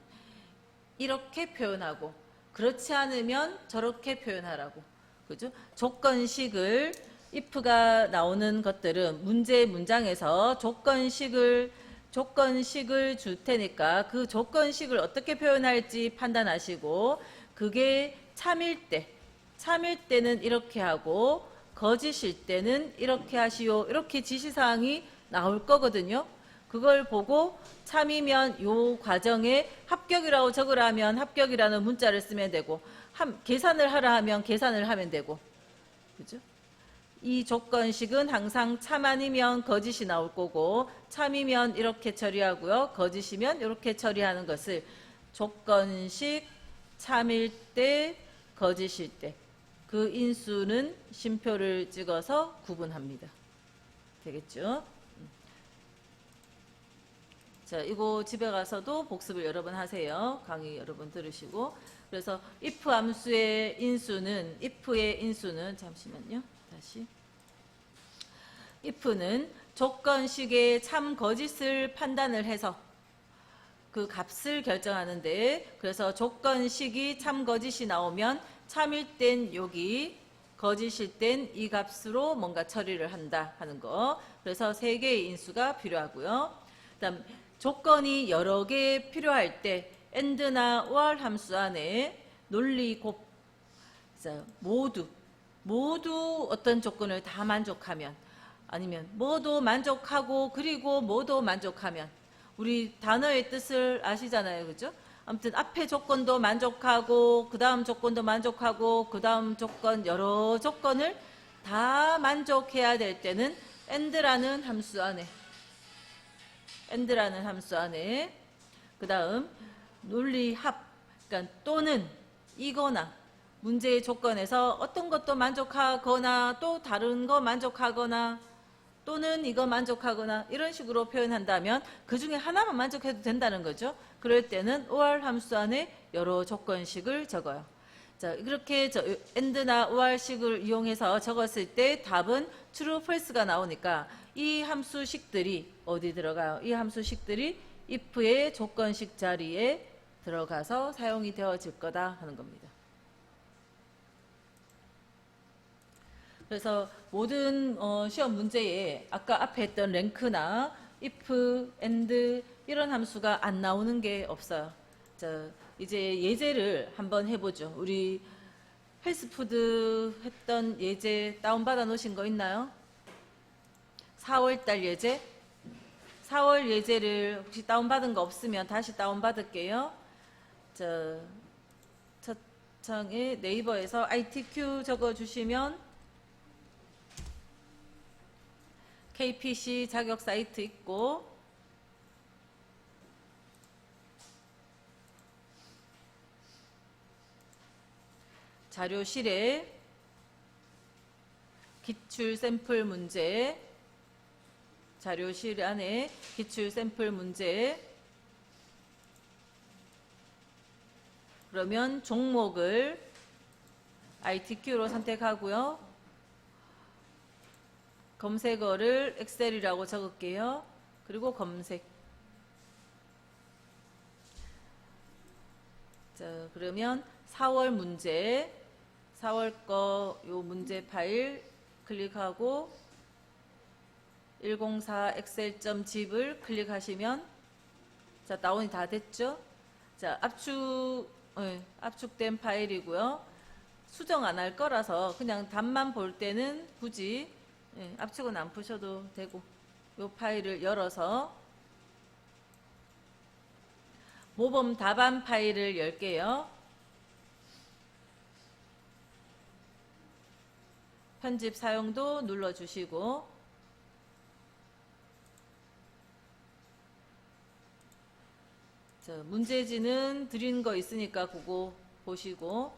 이렇게 표현하고 그렇지 않으면 저렇게 표현하라고. 그죠? 조건식을 if가 나오는 것들은 문장에서 조건식을 줄 테니까 그 조건식을 어떻게 표현할지 판단하시고 그게 참일 때는 이렇게 하고 거짓일 때는 이렇게 하시오. 이렇게 지시사항이 나올 거거든요. 그걸 보고 참이면 요 과정에 합격이라고 적으라면 합격이라는 문자를 쓰면 되고 계산을 하라 하면 계산을 하면 되고, 그죠? 이 조건식은 항상 참 아니면 거짓이 나올 거고 참이면 이렇게 처리하고요. 거짓이면 이렇게 처리하는 것을 조건식 참일 때, 거짓일 때 그 인수는 쉼표를 찍어서 구분합니다. 되겠죠? 자, 이거 집에 가서도 복습을 여러 번 하세요. 강의 여러 번 들으시고. 그래서 if 함수의 인수는, if의 인수는, 잠시만요. 다시. if는 조건식의 참 거짓을 판단을 해서 그 값을 결정하는데, 그래서 조건식이 참 거짓이 나오면 참일 땐 여기, 거짓일 땐 이 값으로 뭔가 처리를 한다 하는 거. 그래서 세 개의 인수가 필요하고요. 그다음 조건이 여러 개 필요할 때 and나 or 함수 안에 논리 곱, 모두 어떤 조건을 다 만족하면, 아니면 뭐도 만족하고 그리고 뭐도 만족하면, 우리 단어의 뜻을 아시잖아요. 그죠? 아무튼 앞에 조건도 만족하고 그 다음 조건도 만족하고 그 다음 조건, 여러 조건을 다 만족해야 될 때는 and라는 함수 안에 그 다음 논리 합, 그러니까 또는 이거나, 문제의 조건에서 어떤 것도 만족하거나 또 다른 거 만족하거나 또는 이거 만족하거나 이런 식으로 표현한다면 그 중에 하나만 만족해도 된다는 거죠. 그럴 때는 or 함수 안에 여러 조건식을 적어요. 자, 그렇게 and나 or식을 이용해서 적었을 때 답은 true, false가 나오니까 이 함수식들이 어디 들어가요? 이 함수식들이 if의 조건식 자리에 들어가서 사용이 되어질 거다 하는 겁니다. 그래서 모든 시험 문제에 아까 앞에 했던 랭크나 if, and 이런 함수가 안 나오는 게 없어요. 자, 이제 예제를 한번 해보죠. 우리 헬스푸드 했던 예제 다운받아 놓으신 거 있나요? 4월달 예제? 4월 예제를 혹시 다운받은 거 없으면 다시 다운받을게요. 첫 창에 네이버에서 ITQ 적어주시면 KPC 자격 사이트 있고 자료실에 기출 샘플 문제, 자료실 안에 기출 샘플 문제, 그러면 종목을 ITQ로 선택하고요. 검색어를 엑셀이라고 적을게요. 그리고 검색. 자, 그러면 4월 문제, 4월 거 요 문제 파일 클릭하고 104 엑셀.zip을 클릭하시면 자, 다운이 다 됐죠? 자, 압축된 파일이고요. 수정 안 할 거라서 그냥 답만 볼 때는 굳이 압축은 안 푸셔도 되고 요 파일을 열어서 모범 답안 파일을 열게요. 편집 사용도 눌러주시고 자, 문제지는 드린 거 있으니까 그거 보시고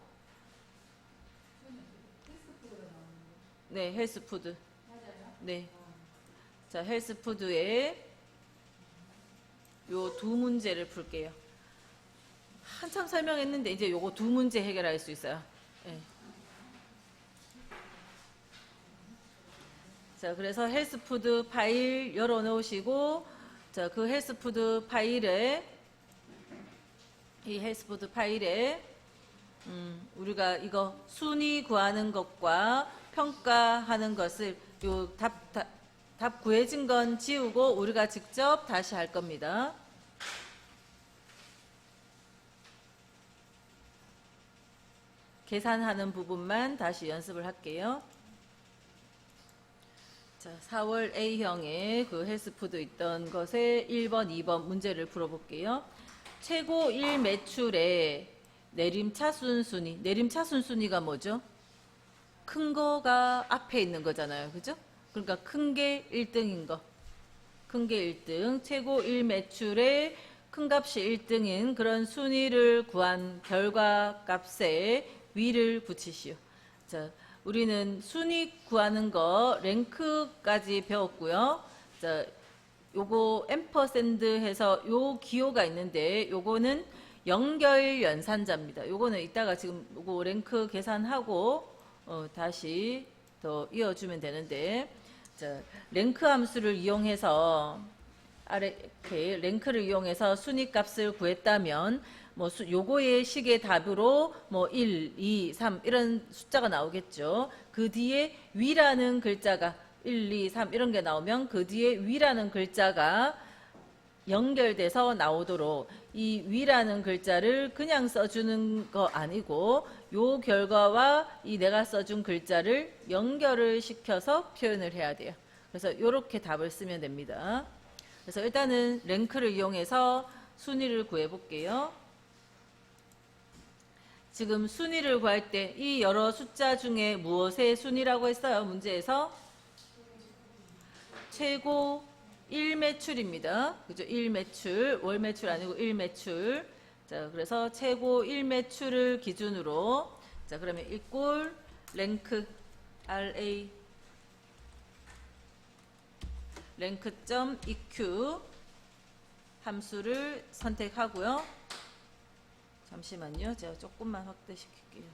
네, 헬스푸드 네, 자, 헬스푸드에 요 두 문제를 풀게요. 한참 설명했는데 이제 요거 두 문제 해결할 수 있어요. 네. 자, 그래서 헬스푸드 파일 열어 놓으시고 자, 그 헬스푸드 파일에 이 헬스푸드 파일에 우리가 이거 순위 구하는 것과 평가하는 것을 요 답 구해진 건 지우고 우리가 직접 다시 할 겁니다. 계산하는 부분만 다시 연습을 할게요. 자, 4월 A형의 그 헬스푸드 있던 것에 1번, 2번 문제를 풀어볼게요. 최고 1 매출의 내림차순 순위. 내림차순 순위가 뭐죠? 큰 거가 앞에 있는 거잖아요. 그죠? 그러니까 큰 게 1등인 거. 큰 게 1등. 최고 1 매출의 큰 값이 1등인 그런 순위를 구한 결과 값에 위를 붙이시오. 자, 우리는 순위 구하는 거 랭크까지 배웠고요. 자, 요거 앰퍼샌드 해서 요 기호가 있는데 요거는 연결 연산자입니다. 요거는 이따가 지금 요거 랭크 계산하고 다시 더 이어주면 되는데 자, 랭크 함수를 이용해서 아래 이렇게 랭크를 이용해서 순위 값을 구했다면 뭐 요거의 식의 답으로 뭐 1, 2, 3 이런 숫자가 나오겠죠. 그 뒤에 위라는 글자가 1, 2, 3 이런 게 나오면 그 뒤에 위라는 글자가 연결돼서 나오도록 이 위라는 글자를 그냥 써주는 거 아니고 요 결과와 이 내가 써준 글자를 연결을 시켜서 표현을 해야 돼요. 그래서 이렇게 답을 쓰면 됩니다. 그래서 일단은 랭크를 이용해서 순위를 구해 볼게요. 지금 순위를 구할 때 이 여러 숫자 중에 무엇의 순위라고 했어요? 문제에서 최고 1매출입니다. 그죠? 1매출, 월 매출 아니고 1매출. 자, 그래서 최고 1매출을 기준으로 자, 그러면 equal 랭크 RA 랭크.eq 함수를 선택하고요. 잠시만요. 제가 조금만 확대시킬게요.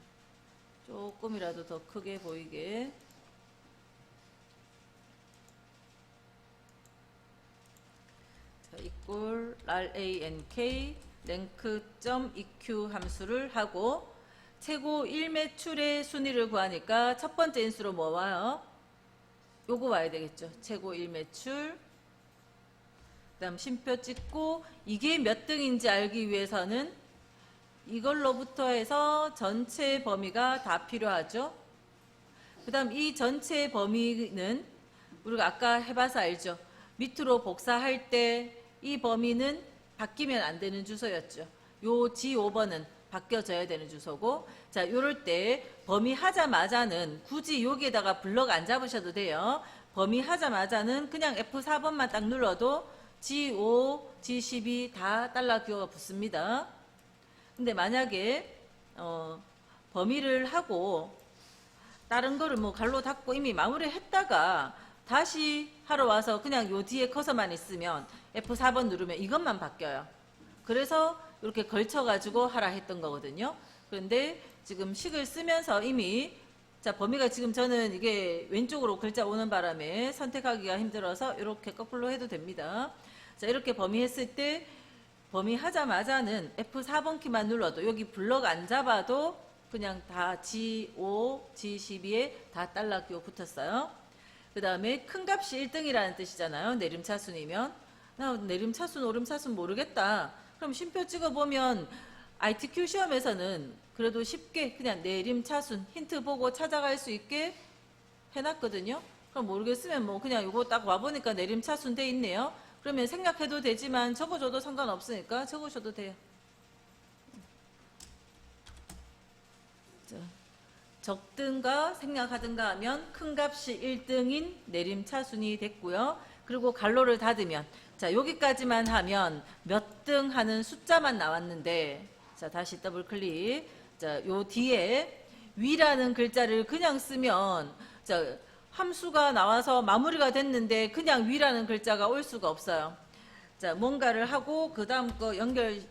조금이라도 더 크게 보이게. 자, equal rank 랭크.eq 함수를 하고 최고 1매출의 순위를 구하니까 첫 번째 인수로 뭐 와요? 요거 와야 되겠죠. 최고 1매출. 그 다음 쉼표 찍고 이게 몇 등인지 알기 위해서는 이걸로부터 해서 전체 범위가 다 필요하죠. 그 다음 이 전체 범위는 우리가 아까 해봐서 알죠. 밑으로 복사할 때 이 범위는 바뀌면 안 되는 주소였죠. 요 G5번은 바뀌어져야 되는 주소고, 자, 요럴 때 범위 하자마자는 굳이 여기에다가 블럭 안 잡으셔도 돼요. 범위 하자마자는 그냥 F4번만 딱 눌러도 G5, G12 다 달러 기호가 붙습니다. 근데 만약에 범위를 하고 다른 거를 뭐 갈로 닫고 이미 마무리 했다가 다시 하러 와서 그냥 요 뒤에 커서만 있으면 F4번 누르면 이것만 바뀌어요. 그래서 이렇게 걸쳐가지고 하라 했던 거거든요. 그런데 지금 식을 쓰면서 이미, 자, 범위가 지금 저는 이게 왼쪽으로 글자 오는 바람에 선택하기가 힘들어서 이렇게 거꾸로 해도 됩니다. 자, 이렇게 범위 했을 때 범위 하자마자는 F4번 키만 눌러도 여기 블럭 안 잡아도 그냥 다 G5, G12에 다 달러 기호 붙었어요. 그 다음에 큰 값이 1등이라는 뜻이잖아요. 내림차순이면. 나 내림차순, 오름차순 모르겠다. 그럼 쉼표 찍어보면 ITQ 시험에서는 그래도 쉽게 그냥 내림차순 힌트 보고 찾아갈 수 있게 해놨거든요. 그럼 모르겠으면 뭐 그냥 이거 딱 와보니까 내림차순 돼 있네요. 그러면 생략해도 되지만 적어줘도 상관없으니까 적으셔도 돼요. 자, 적든가 생략하든가 하면 큰 값이 1등인 내림차순이 됐고요. 그리고 갈로를 닫으면, 자, 여기까지만 하면 몇 등 하는 숫자만 나왔는데, 자, 다시 더블 클릭. 자, 요 뒤에 위라는 글자를 그냥 쓰면, 자, 함수가 나와서 마무리가 됐는데 그냥 위라는 글자가 올 수가 없어요. 자, 뭔가를 하고 그 다음 거 연결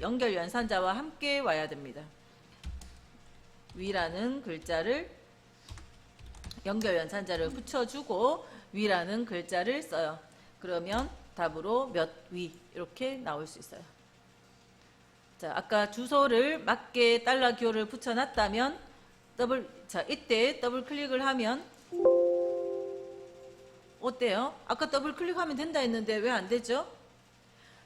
연산자와 함께 와야 됩니다. 위라는 글자를 연결 연산자를 붙여주고 위라는 글자를 써요. 그러면 답으로 몇 위 이렇게 나올 수 있어요. 자, 아까 주소를 맞게 달러 기호를 붙여놨다면 자, 이때 더블 클릭을 하면 어때요? 아까 더블 클릭하면 된다 했는데 왜 안 되죠?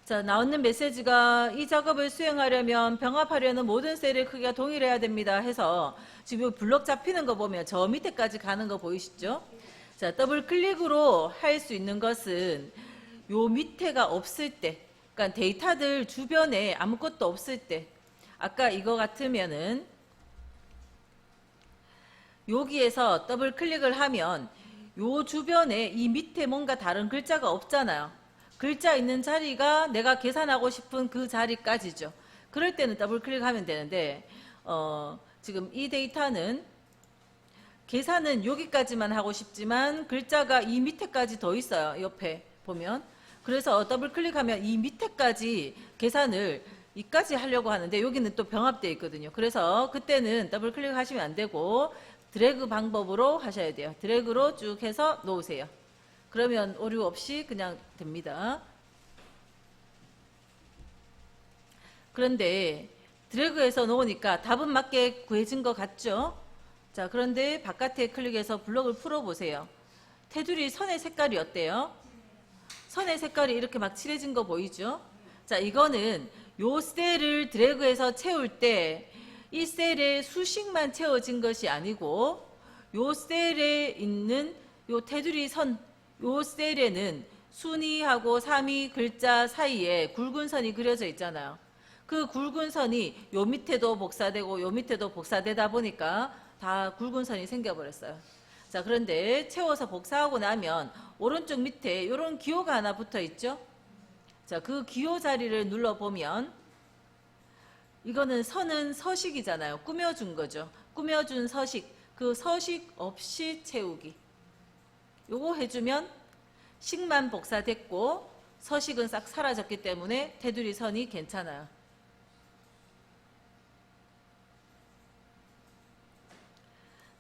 자, 나오는 메시지가 이 작업을 수행하려면 병합하려는 모든 셀의 크기가 동일해야 됩니다 해서 지금 블럭 잡히는 거 보면 저 밑에까지 가는 거 보이시죠? 자, 더블 클릭으로 할 수 있는 것은 요 밑에가 없을 때, 그러니까 데이터들 주변에 아무것도 없을 때, 아까 이거 같으면은 여기에서 더블 클릭을 하면 요 주변에 이 밑에 뭔가 다른 글자가 없잖아요. 글자 있는 자리가 내가 계산하고 싶은 그 자리까지죠. 그럴 때는 더블 클릭하면 되는데 지금 이 데이터는 계산은 여기까지만 하고 싶지만 글자가 이 밑에까지 더 있어요. 옆에 보면. 그래서 더블 클릭하면 이 밑에까지 계산을 이까지 하려고 하는데 여기는 또 병합되어 있거든요. 그래서 그때는 더블 클릭하시면 안 되고 드래그 방법으로 하셔야 돼요. 드래그로 쭉 해서 놓으세요. 그러면 오류 없이 그냥 됩니다. 그런데 드래그해서 놓으니까 답은 맞게 구해진 것 같죠? 자, 그런데 바깥에 클릭해서 블럭을 풀어보세요. 테두리 선의 색깔이 어때요? 선의 색깔이 이렇게 막 칠해진 거 보이죠? 자, 이거는 요 셀을 드래그해서 채울 때 이 셀에 수식만 채워진 것이 아니고 요 셀에 있는 요 테두리 선, 요 셀에는 순위하고 3위 글자 사이에 굵은 선이 그려져 있잖아요. 그 굵은 선이 요 밑에도 복사되고 요 밑에도 복사되다 보니까 다 굵은 선이 생겨버렸어요. 자, 그런데 채워서 복사하고 나면 오른쪽 밑에 이런 기호가 하나 붙어 있죠. 자, 그 기호 자리를 눌러보면 이거는 선은 서식이잖아요. 꾸며준 거죠. 꾸며준 서식. 그 서식 없이 채우기. 요거 해주면 식만 복사됐고 서식은 싹 사라졌기 때문에 테두리 선이 괜찮아요.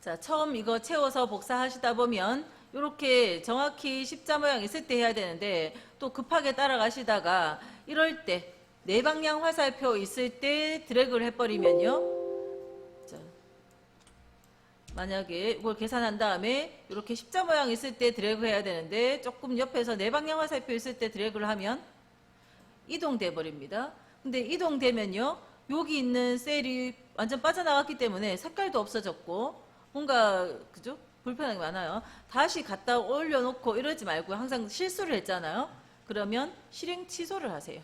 자, 처음 이거 채워서 복사하시다 보면 이렇게 정확히 십자 모양 있을 때 해야 되는데 또 급하게 따라가시다가 이럴 때 네 방향 화살표 있을 때 드래그를 해버리면요. 자, 만약에 이걸 계산한 다음에 이렇게 십자 모양 있을 때 드래그 해야 되는데 조금 옆에서 네 방향 화살표 있을 때 드래그를 하면 이동돼 버립니다. 근데 이동되면요. 여기 있는 셀이 완전 빠져나갔기 때문에 색깔도 없어졌고 뭔가 그죠? 불편한 게 많아요. 다시 갖다 올려놓고 이러지 말고 항상 실수를 했잖아요. 그러면 실행 취소를 하세요.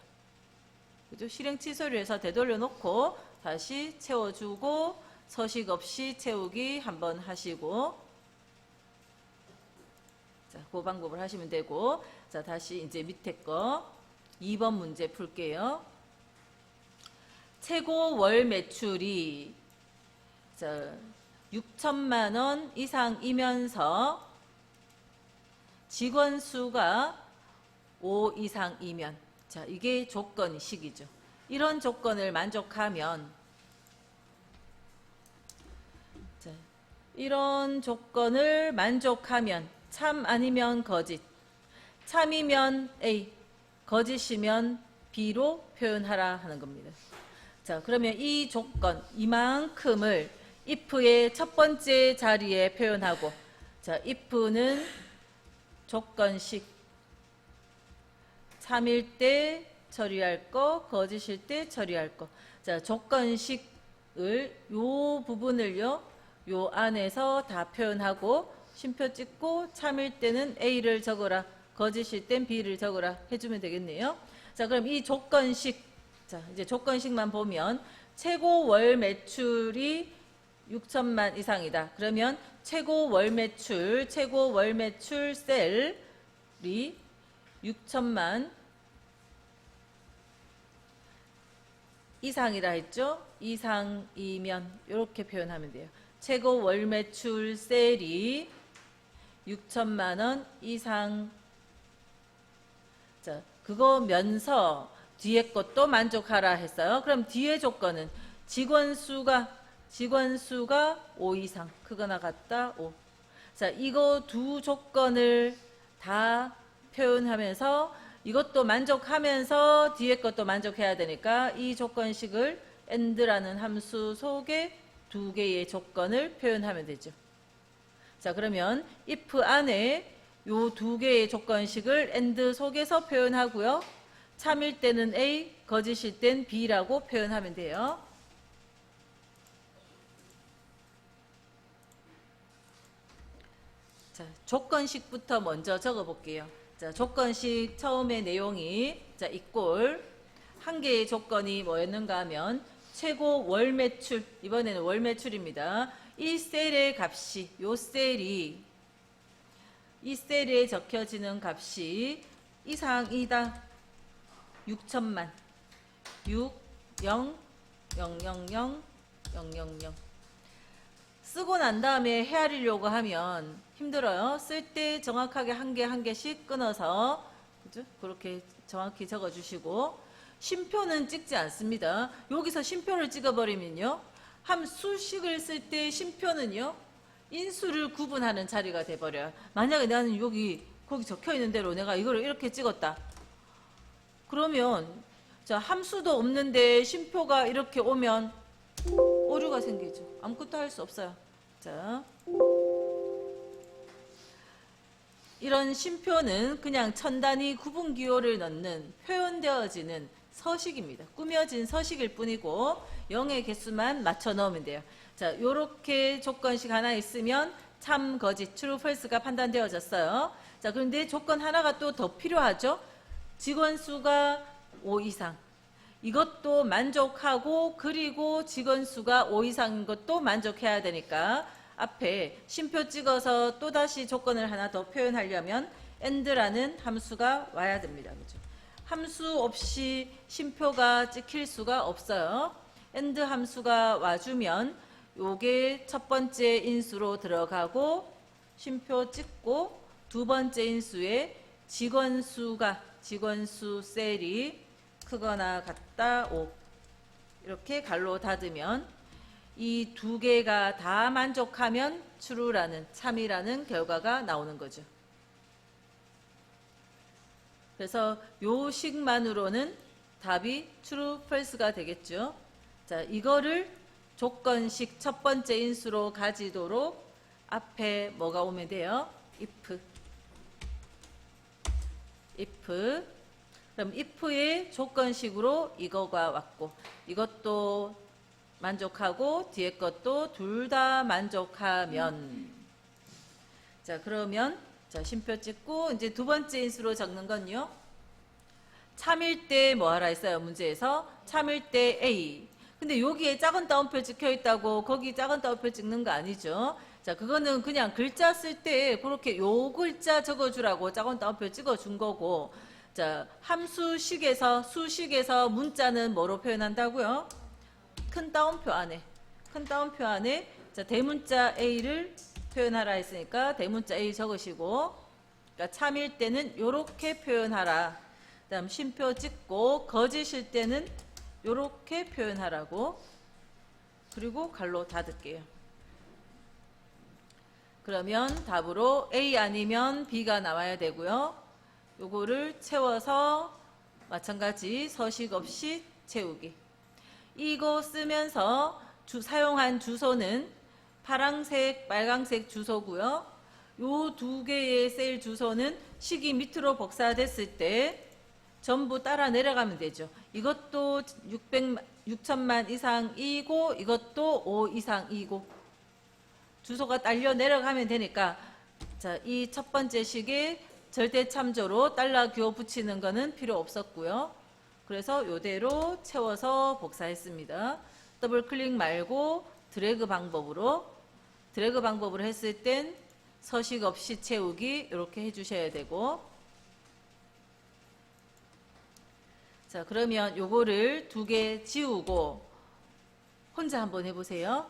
그죠? 실행 취소를 해서 되돌려 놓고 다시 채워주고 서식 없이 채우기 한번 하시고, 자, 그 방법을 하시면 되고, 자, 다시 이제 밑에 거 2번 문제 풀게요. 최고 월 매출이 자, 6천만 원 이상이면서 직원 수가 5 이상이면, 자, 이게 조건식이죠. 이런 조건을 만족하면, 자, 이런 조건을 만족하면 참 아니면 거짓, 참이면 A, 거짓이면 B로 표현하라 하는 겁니다. 자, 그러면 이 조건 이만큼을 if의 첫 번째 자리에 표현하고, 자, if는 조건식, 참일 때 처리할 거, 거짓일 때 처리할 거. 자, 조건식을 요 부분을요, 요 안에서 다 표현하고 쉼표 찍고 참일 때는 A를 적어라, 거짓일 땐 B를 적어라 해주면 되겠네요. 자, 그럼 이 조건식, 자, 이제 조건식만 보면 최고 월 매출이 6천만 이상이다. 그러면 최고 월 매출 셀이 6천만 이상이라 했죠? 이상이면 이렇게 표현하면 돼요. 최고 월 매출 셀이 6천만 원 이상. 자, 그거면서 뒤에 것도 만족하라 했어요. 그럼 뒤에 조건은 직원 수가 5 이상, 크거나 같다 5. 자, 이거 두 조건을 다 표현하면서 이것도 만족하면서 뒤에 것도 만족해야 되니까 이 조건식을 and라는 함수 속에 두 개의 조건을 표현하면 되죠. 자, 그러면 if 안에 요 두 개의 조건식을 and 속에서 표현하고요. 참일 때는 A, 거짓일 땐 B라고 표현하면 돼요. 자, 조건식부터 먼저 적어 볼게요. 자, 조건식 처음에 내용이 자, 이꼴 한 개의 조건이 뭐였는가 하면 최고 월 매출, 이번에는 월 매출입니다. 이 셀의 값이, 요 셀이, 이 셀에 적혀지는 값이 이상이다. 6천만 6 0 0 0 0 0 0 0 쓰고 난 다음에 헤아리려고 하면 힘들어요. 쓸 때 정확하게 한 개 한 개씩 끊어서, 그죠? 그렇게 정확히 적어 주시고, 쉼표는 찍지 않습니다. 여기서 쉼표를 찍어버리면요, 함수식을 쓸 때 쉼표는요 인수를 구분하는 자리가 돼버려요. 만약에 나는 거기 적혀 있는 대로 내가 이거를 이렇게 찍었다. 그러면 자, 함수도 없는데 쉼표가 이렇게 오면 오류가 생기죠. 아무것도 할 수 없어요. 자, 이런 쉼표는 그냥 천 단위 구분기호를 넣는 표현되어지는 서식입니다. 꾸며진 서식일 뿐이고 0의 개수만 맞춰 넣으면 돼요. 자, 요렇게 조건식 하나 있으면 참, 거짓, true, false가 판단되어졌어요. 자, 그런데 조건 하나가 또 더 필요하죠. 직원 수가 5 이상. 이것도 만족하고, 그리고 직원 수가 5 이상인 것도 만족해야 되니까 앞에 쉼표 찍어서 또다시 조건을 하나 더 표현하려면 and라는 함수가 와야 됩니다. 그죠? 함수 없이 쉼표가 찍힐 수가 없어요. and 함수가 와주면 요게 첫 번째 인수로 들어가고 쉼표 찍고 두 번째 인수에 직원 수 셀이 크거나 같다 5 이렇게 갈로 닫으면 이 두 개가 다 만족하면 true라는, 참이라는 결과가 나오는 거죠. 그래서 요 식만으로는 답이 true, false가 되겠죠. 자, 이거를 조건식 첫 번째 인수로 가지도록 앞에 뭐가 오면 돼요? if 그럼 if의 조건식으로 이거가 왔고 이것도 만족하고 뒤에 것도 둘 다 만족하면 자 그러면 자 쉼표 찍고 이제 두 번째 인수로 적는 건요. 참일 때 뭐 하라 했어요? 문제에서 참일 때 A. 근데 여기에 작은 따옴표 찍혀 있다고 거기 작은 따옴표 찍는 거 아니죠? 자 그거는 그냥 글자 쓸 때 그렇게 요 글자 적어주라고 작은 따옴표 찍어준 거고 자 함수식에서 수식에서 문자는 뭐로 표현한다고요? 큰 따옴표 안에 자 대문자 A를 표현하라 했으니까 대문자 A 적으시고 그러니까 참일 때는 요렇게 표현하라. 그 다음 쉼표 찍고 거짓일 때는 요렇게 표현하라고 그리고 갈로 닫을게요. 그러면 답으로 A 아니면 B가 나와야 되고요. 요거를 채워서 마찬가지 서식 없이 채우기. 이거 쓰면서 사용한 주소는 파란색, 빨강색 주소고요. 요 두 개의 셀 주소는 식이 밑으로 복사됐을 때 전부 따라 내려가면 되죠. 이것도 6천만 이상이고 이것도 5 이상이고 주소가 딸려 내려가면 되니까 자, 이 첫 번째 식에 절대 참조로 달러 기호 붙이는 거는 필요 없었고요. 그래서 이대로 채워서 복사했습니다. 더블 클릭 말고 드래그 방법으로 했을 땐 서식 없이 채우기 이렇게 해주셔야 되고 자 그러면 요거를 두 개 지우고 혼자 한번 해보세요.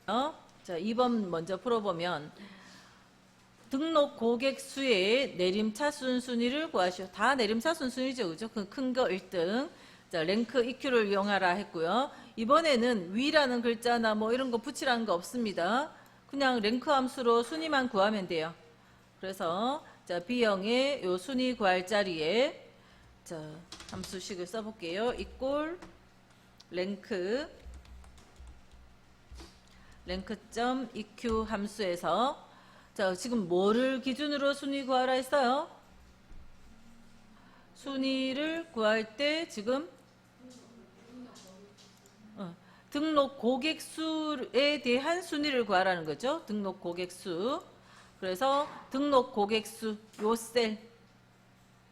자 2번 먼저 풀어보면 등록 고객 수의 내림차순 순위를 구하시오. 다 내림차순 순위죠. 그죠? 그 큰 거 1등. 자 랭크 EQ를 이용하라 했고요. 이번에는 위라는 글자나 뭐 이런 거 붙이라는 거 없습니다. 그냥 랭크 함수로 순위만 구하면 돼요. 그래서 자 B형의 요 순위 구할 자리에 자 함수식을 써볼게요. 이꼴 랭크.eq 함수에서 자 지금 뭐를 기준으로 순위 구하라 했어요? 순위를 구할 때 지금 등록 고객 수에 대한 순위를 구하라는 거죠. 등록 고객 수. 그래서 등록 고객 수 요 셀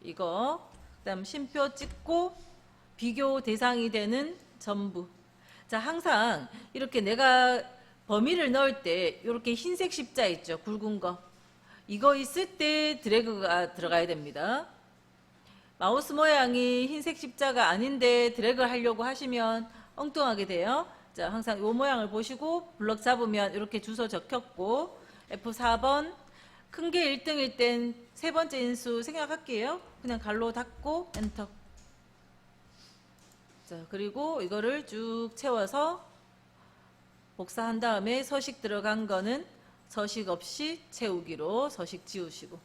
이거 그다음 쉼표 찍고 비교 대상이 되는 전부. 자 항상 이렇게 내가 범위를 넣을 때 이렇게 흰색 십자 있죠. 굵은 거. 이거 있을 때 드래그가 들어가야 됩니다. 마우스 모양이 흰색 십자가 아닌데 드래그 하려고 하시면 엉뚱하게 돼요. 자, 항상 이 모양을 보시고 블럭 잡으면 이렇게 주소 적혔고 F4번 큰 게 1등일 땐 세 번째 인수 생각할게요. 그냥 갈로 닫고 엔터. 자, 그리고 이거를 쭉 채워서 복사한 다음에 서식 들어간 거는 서식 없이 채우기로 서식 지우시고.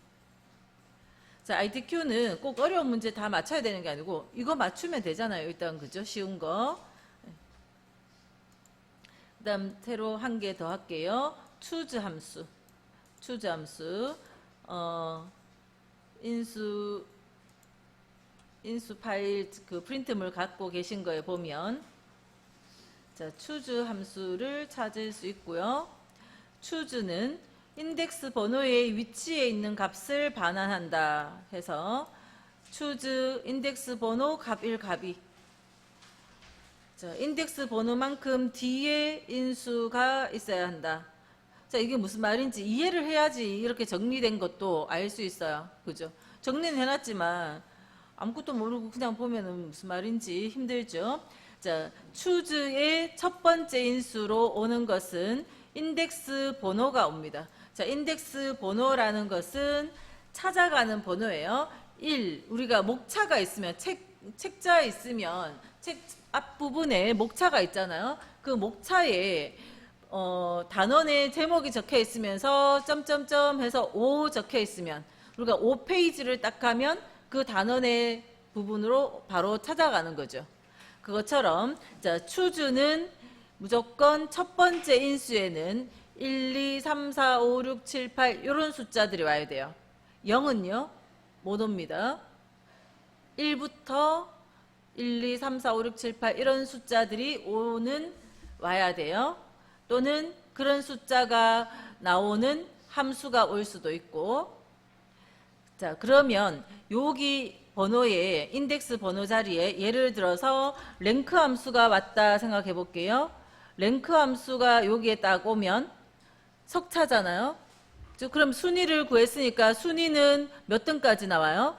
자, ITQ는 꼭 어려운 문제 다 맞춰야 되는 게 아니고 이거 맞추면 되잖아요. 일단 그죠? 쉬운 거. 그 다음 새로 한 개 더 할게요. choose 함수. 인수 파일 그 프린트물 갖고 계신 거에 보면 자, choose 함수를 찾을 수 있고요. choose는 인덱스 번호의 위치에 있는 값을 반환한다 해서 choose 인덱스 번호 값 1, 값 2. 자, 인덱스 번호만큼 뒤에 인수가 있어야 한다. 자, 이게 무슨 말인지 이해를 해야지 이렇게 정리된 것도 알 수 있어요. 그죠? 정리는 해놨지만 아무것도 모르고 그냥 보면은 무슨 말인지 힘들죠? 자, choose의 첫 번째 인수로 오는 것은 인덱스 번호가 옵니다. 자, 인덱스 번호라는 것은 찾아가는 번호예요. 1, 우리가 목차가 있으면 책자 있으면 책 앞부분에 목차가 있잖아요. 그 목차에 단원의 제목이 적혀 있으면서 점점점 해서 5 적혀 있으면 우리가 5페이지를 딱 가면 그 단원의 부분으로 바로 찾아가는 거죠. 그것처럼 자, choose는 무조건 첫 번째 인수에는 1, 2, 3, 4, 5, 6, 7, 8 이런 숫자들이 와야 돼요. 0은요 못 옵니다. 1부터 1, 2, 3, 4, 5, 6, 7, 8 이런 숫자들이 와야 돼요. 또는 그런 숫자가 나오는 함수가 올 수도 있고. 자, 그러면 여기 번호에 인덱스 번호 자리에 예를 들어서 랭크 함수가 왔다 생각해 볼게요. 랭크 함수가 여기에 딱 오면 석차잖아요. 그럼 순위를 구했으니까 순위는 몇 등까지 나와요?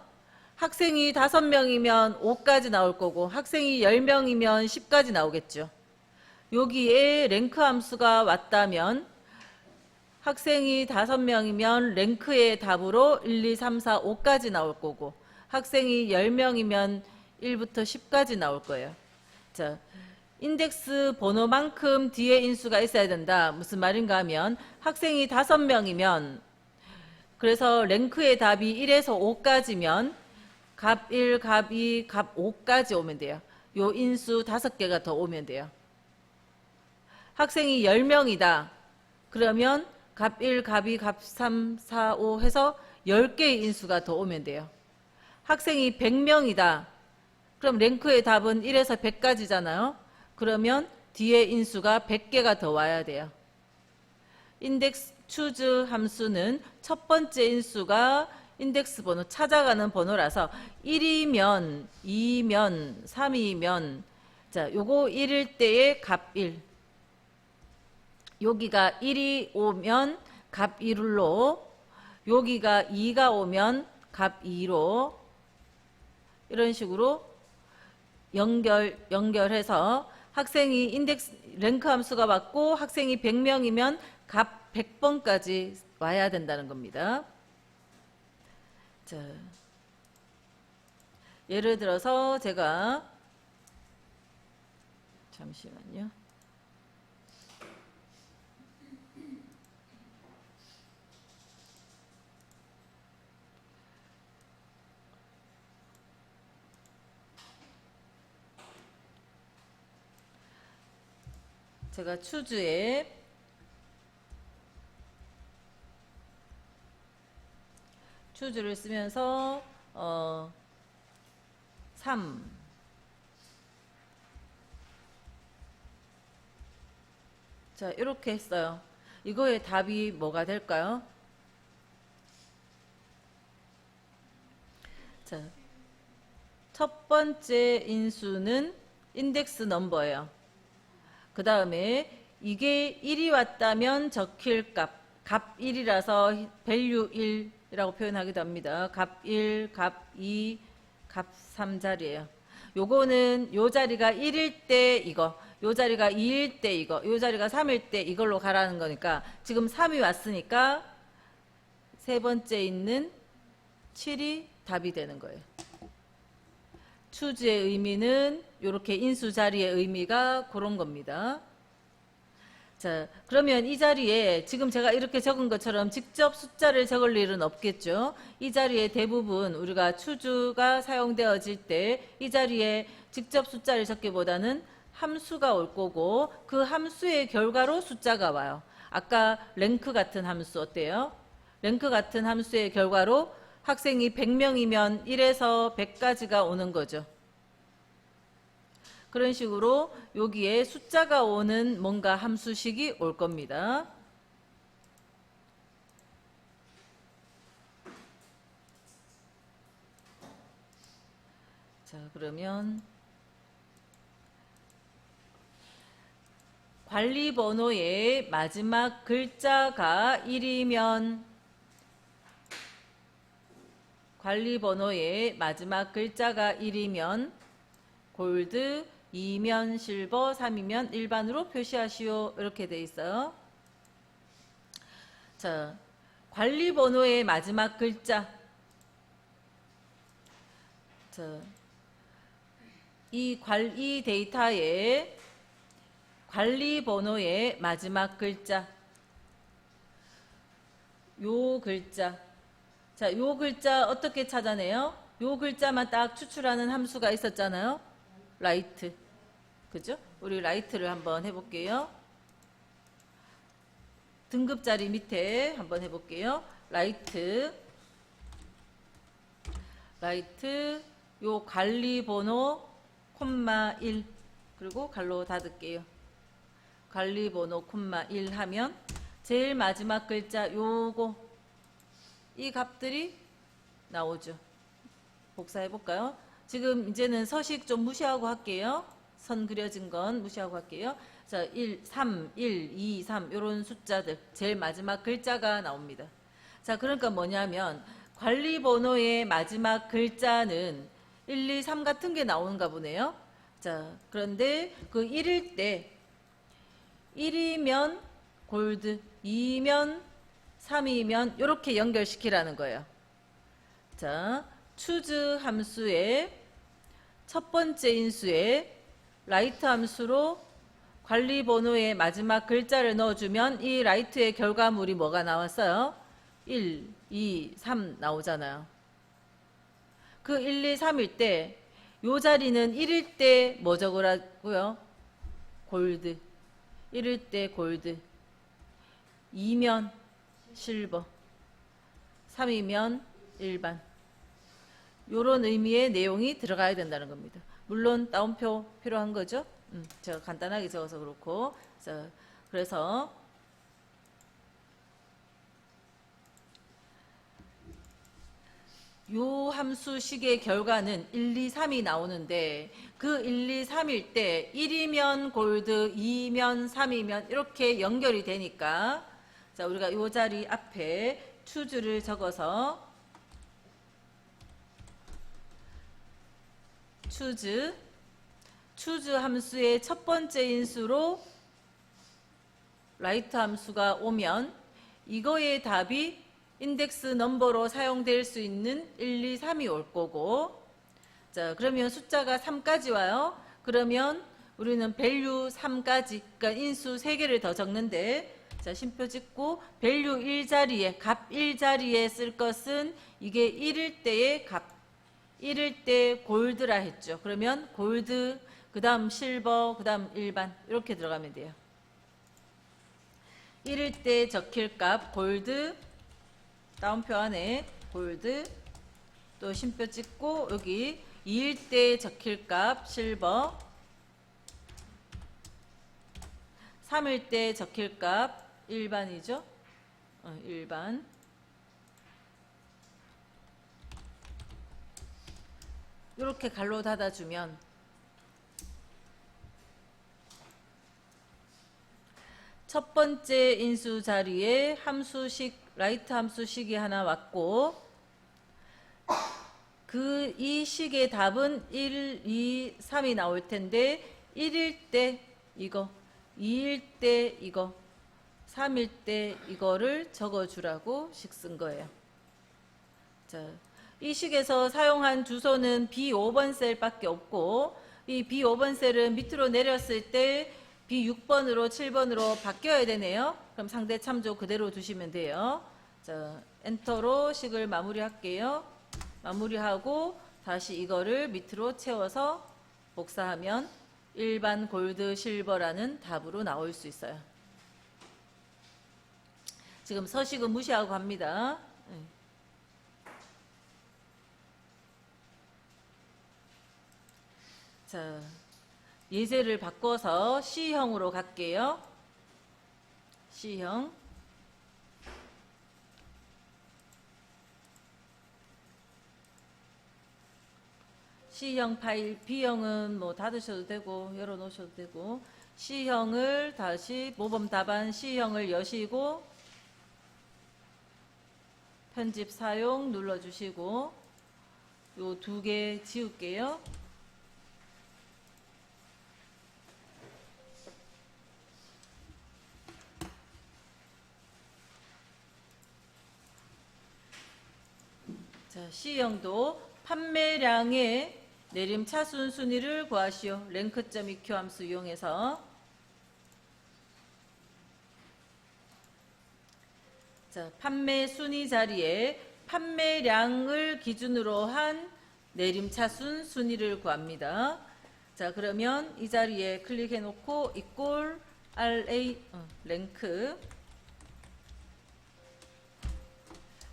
학생이 5명이면 5까지 나올 거고 학생이 10명이면 10까지 나오겠죠. 여기에 랭크 함수가 왔다면 학생이 5명이면 랭크의 답으로 1, 2, 3, 4, 5까지 나올 거고 학생이 10명이면 1부터 10까지 나올 거예요. 자, 인덱스 번호만큼 뒤에 인수가 있어야 된다. 무슨 말인가 하면 학생이 5명이면 그래서 랭크의 답이 1에서 5까지면 값 1, 값 2, 값 5까지 오면 돼요. 요 인수 5개가 더 오면 돼요. 학생이 10명이다. 그러면 값 1, 값 2, 값 3, 4, 5 해서 10개의 인수가 더 오면 돼요. 학생이 100명이다. 그럼 랭크의 답은 1에서 100까지잖아요. 그러면 뒤에 인수가 100개가 더 와야 돼요. 인덱스 추즈 함수는 첫 번째 인수가 인덱스 번호 찾아가는 번호라서 1이면 2면 3이면 자, 요거 1일 때의 값 1. 여기가 1이 오면 값 1로 여기가 2가 오면 값 2로 이런 식으로 연결해서 학생이 인덱스 랭크 함수가 왔고 학생이 100명이면 값 100번까지 와야 된다는 겁니다. 자, 예를 들어서 제가 잠시만요. 제가 추주에 추주를 쓰면서 3 자, 이렇게 했어요. 이거의 답이 뭐가 될까요? 자, 첫 번째 인수는 인덱스 넘버예요. 그 다음에 이게 1이 왔다면 적힐 값 1이라서 value 1이라고 표현하기도 합니다. 값 1, 값 2, 값 3 자리예요. 요거는 요 자리가 1일 때 이거, 요 자리가 2일 때 이거, 요 자리가 3일 때 이걸로 가라는 거니까 지금 3이 왔으니까 세 번째 있는 7이 답이 되는 거예요. 추주의 의미는 이렇게 인수 자리의 의미가 그런 겁니다. 자, 그러면 이 자리에 지금 제가 이렇게 적은 것처럼 직접 숫자를 적을 일은 없겠죠. 이 자리에 대부분 우리가 추주가 사용되어질 때 이 자리에 직접 숫자를 적기보다는 함수가 올 거고 그 함수의 결과로 숫자가 와요. 아까 랭크 같은 함수 어때요? 랭크 같은 함수의 결과로 학생이 100명이면 1에서 100까지가 오는 거죠. 그런 식으로 여기에 숫자가 오는 뭔가 함수식이 올 겁니다. 자, 그러면 관리 번호의 마지막 글자가 1이면 관리 번호의 마지막 글자가 1이면 골드, 2면 실버, 3이면 일반으로 표시하시오. 이렇게 돼 있어요. 자, 관리 번호의 마지막 글자. 자, 이 데이터의 관리 번호의 마지막 글자. 요 글자. 자, 요 글자 어떻게 찾아내요? 요 글자만 딱 추출하는 함수가 있었잖아요. 라이트. 그죠? 우리 라이트를 한번 해볼게요. 등급 자리 밑에 한번 해볼게요. 라이트 요 관리번호 콤마 1 그리고 갈로 닫을게요. 관리번호 콤마 1 하면 제일 마지막 글자 요거 이 값들이 나오죠. 복사해 볼까요? 지금 이제는 서식 좀 무시하고 할게요. 선 그려진 건 무시하고 할게요. 자, 1, 3, 1, 2, 3 이런 숫자들 제일 마지막 글자가 나옵니다. 자, 그러니까 뭐냐면 관리번호의 마지막 글자는 1, 2, 3 같은 게 나오는가 보네요. 자, 그런데 그 1일 때 1이면 골드, 2면 3이면 이렇게 연결시키라는 거예요. 자, choose 함수의 첫 번째 인수에 라이트 함수로 관리번호의 마지막 글자를 넣어주면 이 라이트의 결과물이 뭐가 나왔어요? 1, 2, 3 나오잖아요. 그 1, 2, 3일 때 이 자리는 1일 때 뭐 적으라고요? 골드. 1일 때 골드. 2면 실버. 3이면 일반. 요런 의미의 내용이 들어가야 된다는 겁니다. 물론 따옴표 필요한 거죠. 제가 간단하게 적어서 그렇고. 자, 그래서 요 함수식의 결과는 1, 2, 3이 나오는데 그 1, 2, 3일 때 1이면 골드, 2면 3이면 이렇게 연결이 되니까 자, 우리가 요 자리 앞에 추주를 적어서 추즈 함수의 첫 번째 인수로 라이트 함수가 오면 이거의 답이 인덱스 넘버로 사용될 수 있는 1, 2, 3이 올 거고 자 그러면 숫자가 3까지 와요. 그러면 우리는 value 3까지 그러니까 인수 3개를 더 적는데 자 심표 짓고 value 1자리에 값 1자리에 쓸 것은 이게 1일 때의 값 1일 때 골드라 했죠. 그러면 골드 그 다음 실버 그 다음 일반 이렇게 들어가면 돼요. 1일 때 적힐 값 골드 다운표 안에 골드 또 심표 찍고 여기 2일 때 적힐 값 실버 3일 때 적힐 값 일반이죠. 일반 이렇게 갈로 닫아주면 첫 번째 인수 자리에 함수식 라이트 함수식이 하나 왔고 이 식의 답은 1, 2, 3이 나올 텐데 1일 때 이거 2일 때 이거 3일 때 이거를 적어주라고 식 쓴 거예요. 자, 이 식에서 사용한 주소는 B5번 셀밖에 없고 이 B5번 셀은 밑으로 내렸을 때 B6번으로 7번으로 바뀌어야 되네요. 그럼 상대 참조 그대로 두시면 돼요. 자, 엔터로 식을 마무리할게요. 마무리하고 다시 이거를 밑으로 채워서 복사하면 일반 골드 실버라는 답으로 나올 수 있어요. 지금 서식은 무시하고 합니다. 자, 예제를 바꿔서 C형으로 갈게요. C형. C형 파일, B형은 뭐 닫으셔도 되고 열어 놓으셔도 되고 C형을 다시 모범 답안 C형을 여시고 편집 사용 눌러주시고 요 2개 지울게요. 자, C형도 판매량의 내림차순 순위를 구하시오. 랭크.eq 함수 이용해서 자, 판매 순위 자리에 판매량을 기준으로 한 내림차순 순위를 구합니다. 자, 그러면 이 자리에 클릭해 놓고 equal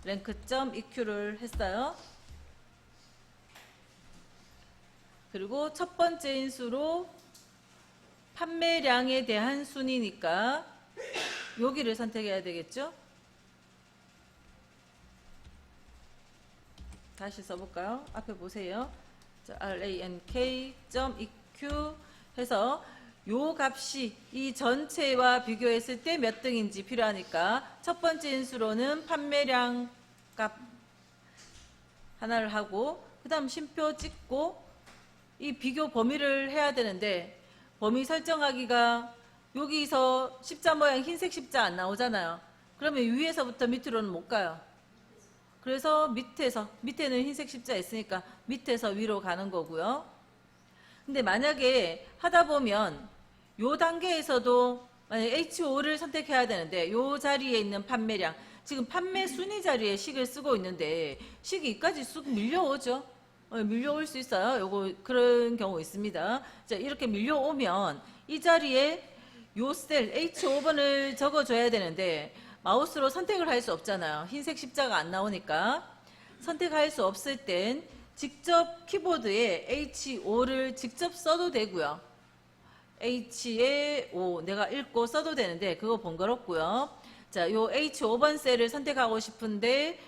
랭크.eq를 했어요. 그리고 첫 번째 인수로 판매량에 대한 순이니까 여기를 선택해야 되겠죠? 다시 써볼까요? 앞에 보세요. 자, rank.eq 해서 요 값이 이 전체와 비교했을 때 몇 등인지 필요하니까 첫 번째 인수로는 판매량 값 하나를 하고 그 다음 쉼표 찍고 이 비교 범위를 해야 되는데 범위 설정하기가 여기서 십자 모양 흰색 십자 안 나오잖아요. 그러면 위에서부터 밑으로는 못 가요. 그래서 밑에는 흰색 십자 있으니까 밑에서 위로 가는 거고요. 근데 만약에 하다 보면 요 단계에서도 만약에 H5를 선택해야 되는데 요 자리에 있는 판매량, 지금 판매 순위 자리에 식을 쓰고 있는데 식이 여기까지 쑥 밀려오죠. 밀려올 수 있어요. 요거 그런 경우 있습니다. 자, 이렇게 밀려오면 이 자리에 요 셀 H5번을 적어줘야 되는데 마우스로 선택을 할 수 없잖아요. 흰색 십자가 안 나오니까. 선택할 수 없을 땐 직접 키보드에 H5를 직접 써도 되고요. H에 5 내가 읽고 써도 되는데 그거 번거롭고요. 자, 요 H5번 셀을 선택하고 싶은데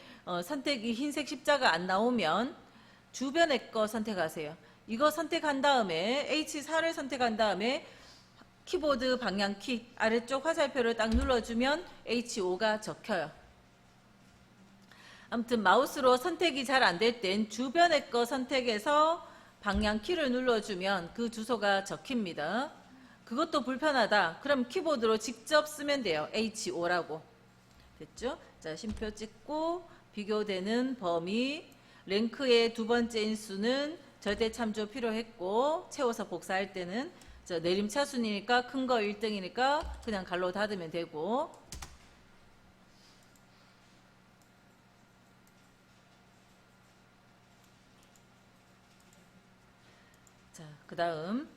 선택이 흰색 십자가 안 나오면 주변의 거 선택하세요. 이거 선택한 다음에 H4를 선택한 다음에 키보드 방향키 아래쪽 화살표를 딱 눌러주면 H5가 적혀요. 아무튼 마우스로 선택이 잘 안 될 땐 주변의 거 선택해서 방향키를 눌러주면 그 주소가 적힙니다. 그것도 불편하다. 그럼 키보드로 직접 쓰면 돼요. H5라고. 됐죠? 자, 쉼표 찍고 비교되는 범위, 랭크의 두 번째 인수는 절대 참조 필요했고 채워서 복사할 때는 내림차순이니까 큰 거 1등이니까 그냥 갈로 닫으면 되고, 자, 그 다음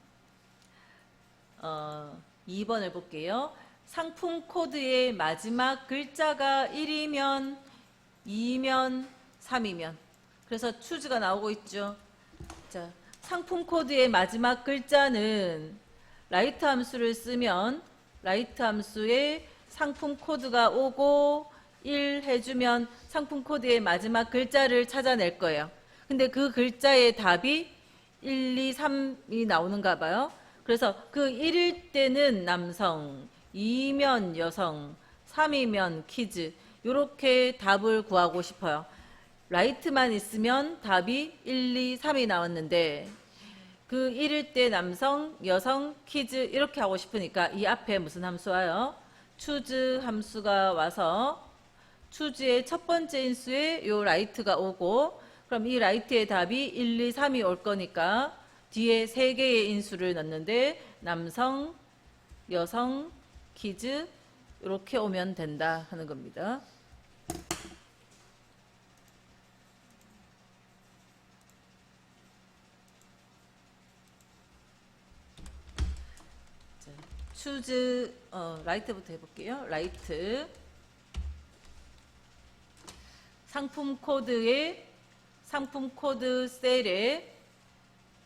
2번을 볼게요. 상품 코드의 마지막 글자가 1이면 2면 3이면 그래서 추즈가 나오고 있죠. 자, 상품 코드의 마지막 글자는 라이트 함수를 쓰면 라이트 함수에 상품 코드가 오고 1 해주면 상품 코드의 마지막 글자를 찾아낼 거예요. 근데 그 글자의 답이 1, 2, 3이 나오는가 봐요. 그래서 그 1일 때는 남성, 2면 여성, 3이면 키즈, 이렇게 답을 구하고 싶어요. 라이트만 있으면 답이 1, 2, 3이 나왔는데 그 1일 때 남성, 여성, 키즈 이렇게 하고 싶으니까 이 앞에 무슨 함수 와요? 추즈 함수가 와서 추즈의 첫 번째 인수에 요 라이트가 오고 그럼 이 라이트의 답이 1, 2, 3이 올 거니까 뒤에 3개의 인수를 넣는데 남성, 여성, 키즈 이렇게 오면 된다 하는 겁니다. 추즈 라이트부터 해볼게요. 라이트 상품 코드의 상품 코드 셀에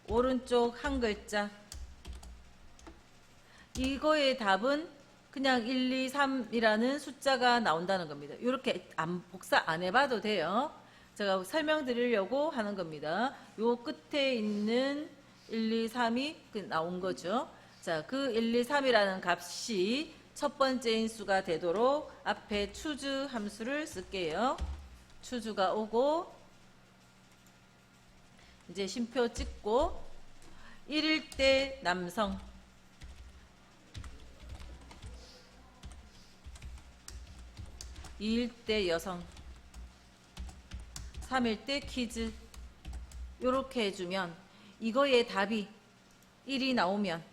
오른쪽 한 글자 이거의 답은 그냥 1, 2, 3이라는 숫자가 나온다는 겁니다. 이렇게 복사 안 해봐도 돼요. 제가 설명드리려고 하는 겁니다. 요 끝에 있는 1, 2, 3이 나온 거죠. 자, 그 1, 2, 3이라는 값이 첫 번째 인수가 되도록 앞에 추즈 함수를 쓸게요. 추즈가 오고 이제 쉼표 찍고 1일 때 남성 2일 때 여성 3일 때 키즈 요렇게 해주면 이거의 답이 1이 나오면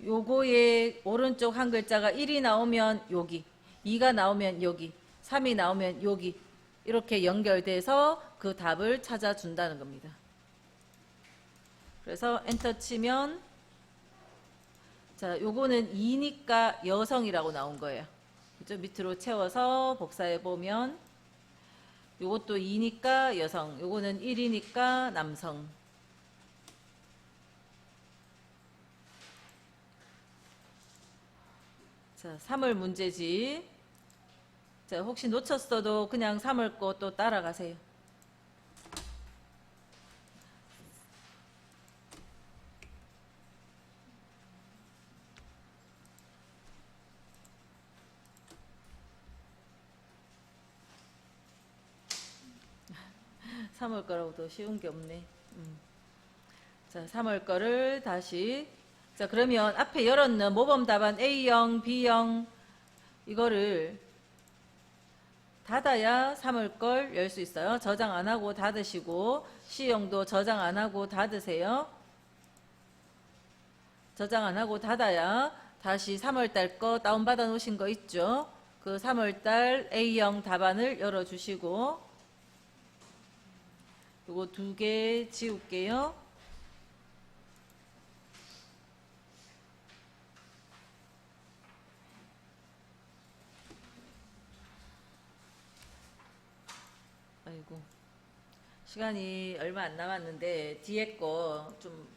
요거의 오른쪽 한 글자가 1이 나오면 여기 2가 나오면 여기 3이 나오면 여기 이렇게 연결돼서 그 답을 찾아준다는 겁니다. 그래서 엔터 치면 자, 요거는 2니까 여성이라고 나온 거예요. 그죠? 밑으로 채워서 복사해 보면 요것도 2니까 여성, 요거는 1이니까 남성. 자, 3월 문제지. 자, 혹시 놓쳤어도 그냥 3월 거 또 따라가세요. 삼월 거라고 더 쉬운 게 없네. 자, 3월 거를 다시. 자, 그러면 앞에 열었는 모범 답안 A형, B형 이거를 닫아야 3월 걸 열 수 있어요. 저장 안 하고 닫으시고, C형도 저장 안 하고 닫으세요. 저장 안 하고 닫아야 다시 3월 달 거 다운받아 놓으신 거 있죠? 그 3월 달 A형 답안을 열어주시고, 요거 2개 지울게요. 아이고, 시간이 얼마 안 남았는데 뒤에 거 좀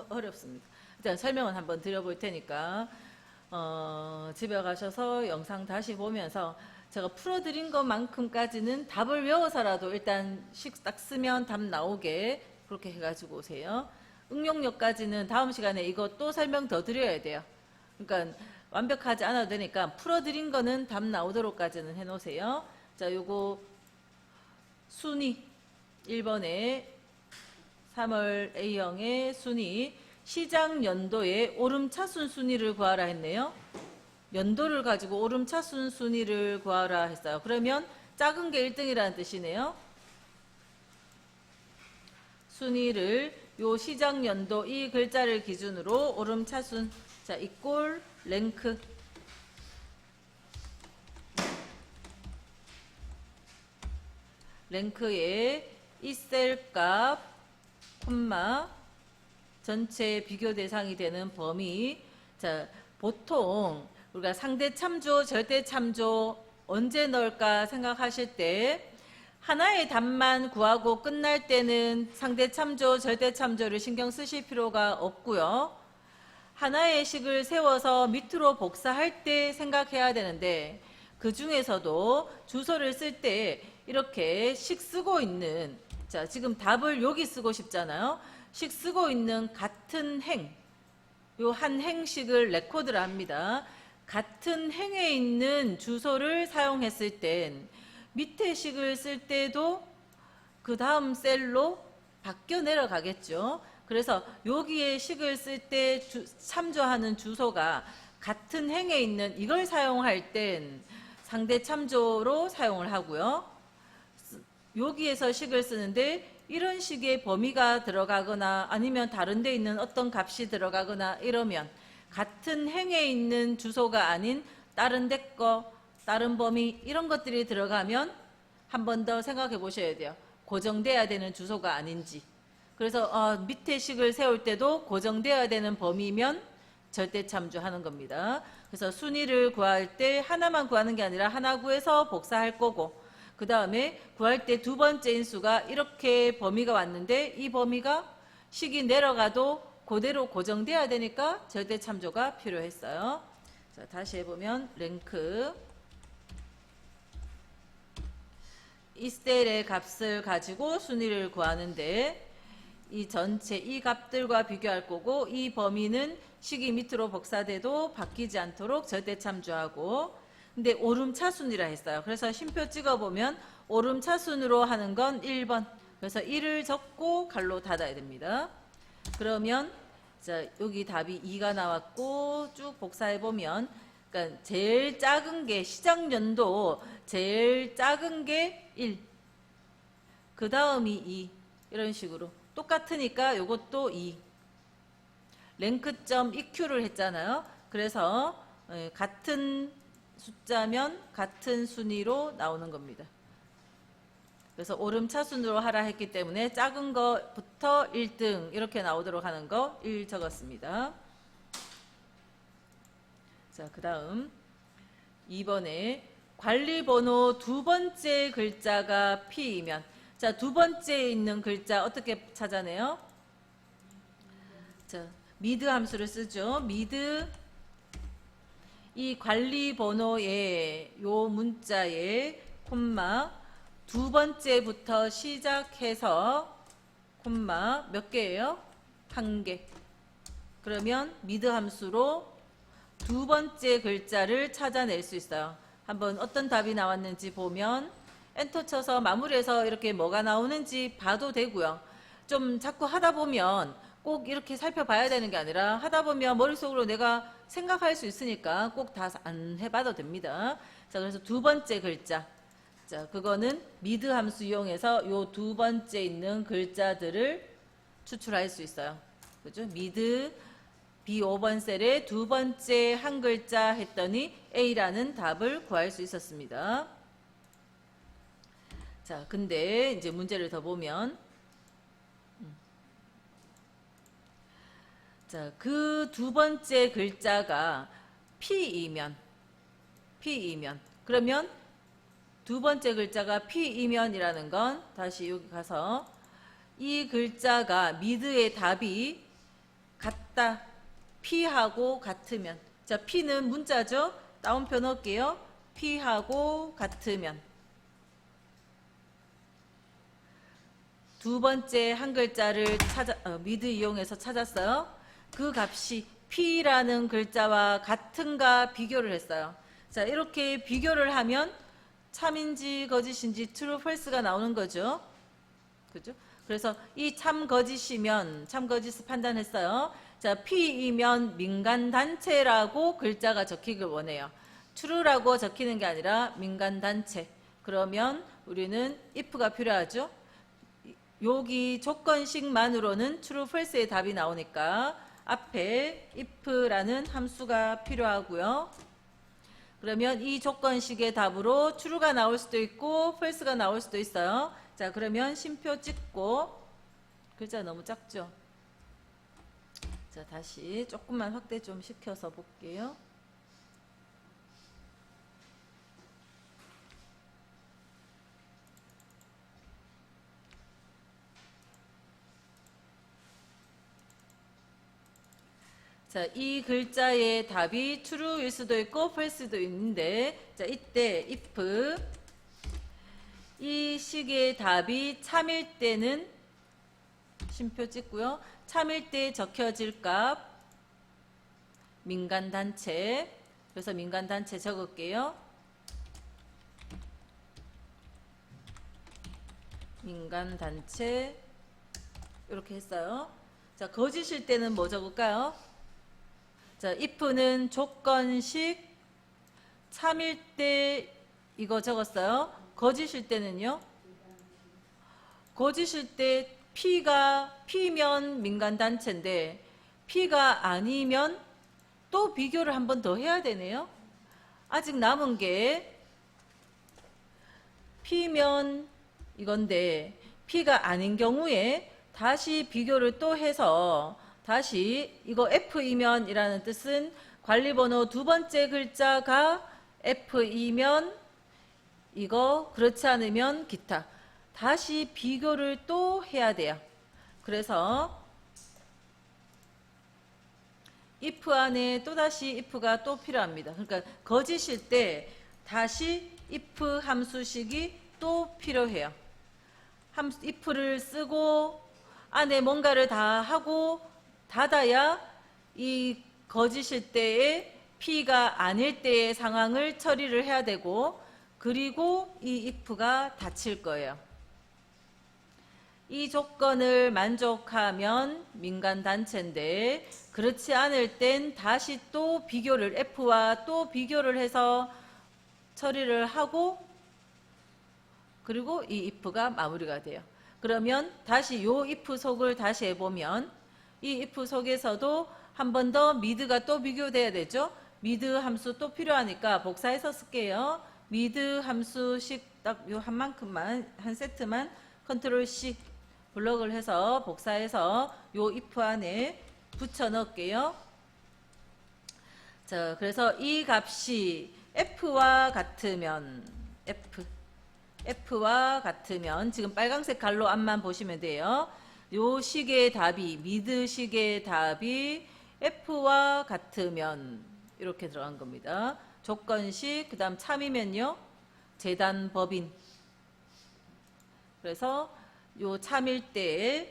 어렵습니다. 일단 설명은 한번 드려볼 테니까 집에 가셔서 영상 다시 보면서 제가 풀어드린 것만큼까지는 답을 외워서라도 일단 딱 쓰면 답 나오게 그렇게 해가지고 오세요. 응용력까지는 다음 시간에 이거 또 설명 더 드려야 돼요. 그러니까 완벽하지 않아도 되니까 풀어드린 거는 답 나오도록까지는 해놓으세요. 자, 요거 순위 1번에 3월 A형의 순위, 시장 연도의 오름차순 순위를 구하라 했네요. 연도를 가지고 오름차순 순위를 구하라 했어요. 그러면 작은 게 1등이라는 뜻이네요. 순위를 요 시장 연도 이 글자를 기준으로 오름차순, 자, 이꼴 랭크, 랭크의 이 셀 값, 콤마, 전체 비교 대상이 되는 범위. 자, 보통 우리가 상대 참조, 절대 참조 언제 넣을까 생각하실 때 하나의 답만 구하고 끝날 때는 상대 참조, 절대 참조를 신경 쓰실 필요가 없고요. 하나의 식을 세워서 밑으로 복사할 때 생각해야 되는데 그 중에서도 주소를 쓸 때 이렇게 식 쓰고 있는, 자, 지금 답을 여기 쓰고 싶잖아요. 식 쓰고 있는 같은 행, 요 한 행식을 레코드를 합니다. 같은 행에 있는 주소를 사용했을 땐 밑에 식을 쓸 때도 그 다음 셀로 바뀌어 내려가겠죠. 그래서 여기에 식을 쓸 때 참조하는 주소가 같은 행에 있는 이걸 사용할 땐 상대 참조로 사용을 하고요. 여기에서 식을 쓰는데 이런 식의 범위가 들어가거나 아니면 다른 데 있는 어떤 값이 들어가거나 이러면 같은 행에 있는 주소가 아닌 다른 데 거, 다른 범위 이런 것들이 들어가면 한 번 더 생각해 보셔야 돼요. 고정돼야 되는 주소가 아닌지. 그래서 밑에 식을 세울 때도 고정돼야 되는 범위면 절대 참조하는 겁니다. 그래서 순위를 구할 때 하나만 구하는 게 아니라 하나 구해서 복사할 거고, 그 다음에 구할 때 두 번째 인수가 이렇게 범위가 왔는데 이 범위가 식이 내려가도 그대로 고정돼야 되니까 절대 참조가 필요했어요. 자, 다시 해보면 랭크 이 셀의 값을 가지고 순위를 구하는데 이 전체 이 값들과 비교할 거고, 이 범위는 식이 밑으로 복사돼도 바뀌지 않도록 절대 참조하고, 근데 오름차순이라 했어요. 그래서 쉼표 찍어보면 오름차순으로 하는 건 1번. 그래서 1을 적고 갈로 닫아야 됩니다. 그러면 자, 여기 답이 2가 나왔고 쭉 복사해보면, 그러니까 제일 작은 게 시장 연도 제일 작은 게 1, 그 다음이 2, 이런 식으로 똑같으니까 요것도 2. 랭크점 EQ를 했잖아요. 그래서 같은 숫자면 같은 순위로 나오는 겁니다. 그래서 오름차순으로 하라 했기 때문에 작은 거부터 1등 이렇게 나오도록 하는 거 1 적었습니다. 자, 그 다음 2번에 관리번호 두 번째 글자가 P이면, 자, 두 번째에 있는 글자 어떻게 찾아내요? 자, 미드 함수를 쓰죠. 미드, 이 관리번호에 요 문자에 콤마 두 번째부터 시작해서 콤마 몇 개예요? 한 개. 그러면 미드 함수로 두 번째 글자를 찾아낼 수 있어요. 한번 어떤 답이 나왔는지 보면 엔터 쳐서 마무리해서 이렇게 뭐가 나오는지 봐도 되고요. 좀 자꾸 하다 보면 꼭 이렇게 살펴봐야 되는 게 아니라 하다 보면 머릿속으로 내가 생각할 수 있으니까 꼭 다 안 해봐도 됩니다. 자, 그래서 두 번째 글자. 자, 그거는 미드 함수 이용해서 요 두 번째 있는 글자들을 추출할 수 있어요. 그죠? 미드 B5번 셀에 두 번째 한 글자 했더니 A라는 답을 구할 수 있었습니다. 자, 근데 이제 문제를 더 보면, 자, 그 두 번째 글자가 P이면, 그러면 두 번째 글자가 P이면이라는 건 다시 여기 가서 이 글자가 미드의 답이 같다. P하고 같으면. 자, P는 문자죠? 따옴표 넣을게요. P하고 같으면. 두 번째 한 글자를 미드 이용해서 찾았어요. 그 값이 P라는 글자와 같은가 비교를 했어요. 자, 이렇게 비교를 하면 참인지 거짓인지 true, false가 나오는 거죠. 그죠? 그래서 이 참 거짓이면 참 거짓을 판단했어요. 자, P이면 민간단체라고 글자가 적히길 원해요. true라고 적히는 게 아니라 민간단체. 그러면 우리는 if가 필요하죠. 여기 조건식만으로는 true, false의 답이 나오니까 앞에 if라는 함수가 필요하고요. 그러면 이 조건식의 답으로 true가 나올 수도 있고 false가 나올 수도 있어요. 자, 그러면 쉼표 찍고, 글자 너무 작죠? 자, 다시 조금만 확대 좀 시켜서 볼게요. 자, 이 글자의 답이 true일 수도 있고 false도 있는데, 자, 이때 if 이 식의 답이 참일 때는 쉼표 찍고요. 참일 때 적혀질 값 민간단체. 그래서 민간단체 적을게요. 민간단체 이렇게 했어요. 자, 거짓일 때는 뭐 적을까요? 자, if는 조건식, 참일 때 이거 적었어요. 거짓일 때는요? 거짓일 때 P면 민간단체인데 P가 아니면 또 비교를 한 번 더 해야 되네요. 아직 남은 게 P면 이건데 P가 아닌 경우에 다시 비교를 또 해서 다시 이거 F이면 이라는 뜻은 관리번호 두 번째 글자가 F이면 이거 그렇지 않으면 기타. 다시 비교를 또 해야 돼요. 그래서 if 안에 또다시 if가 또 필요합니다. 그러니까 거짓일 때 다시 if 함수식이 또 필요해요. if를 쓰고 안에 뭔가를 다 하고 닫아야 이 거짓일 때의 P가 아닐 때의 상황을 처리를 해야 되고, 그리고 이 if가 닫힐 거예요. 이 조건을 만족하면 민간단체인데 그렇지 않을 땐 다시 또 비교를 F와 또 비교를 해서 처리를 하고, 그리고 이 if가 마무리가 돼요. 그러면 다시 요 if 속을 다시 해보면 이 if 속에서도 한 번 더 미드가 또 비교돼야 되죠. 미드 함수 또 필요하니까 복사해서 쓸게요. 미드 함수식 딱 요 한 만큼만, 한 세트만 컨트롤 C 블럭을 해서 복사해서 요 if 안에 붙여 넣을게요. 자, 그래서 이 값이 F와 같으면 F와 같으면 지금 빨간색 갈로 앞만 보시면 돼요. 요 식의 답이 미드 식의 답이 F와 같으면 이렇게 들어간 겁니다. 조건식 그다음 참이면요. 재단 법인. 그래서 요 참일 때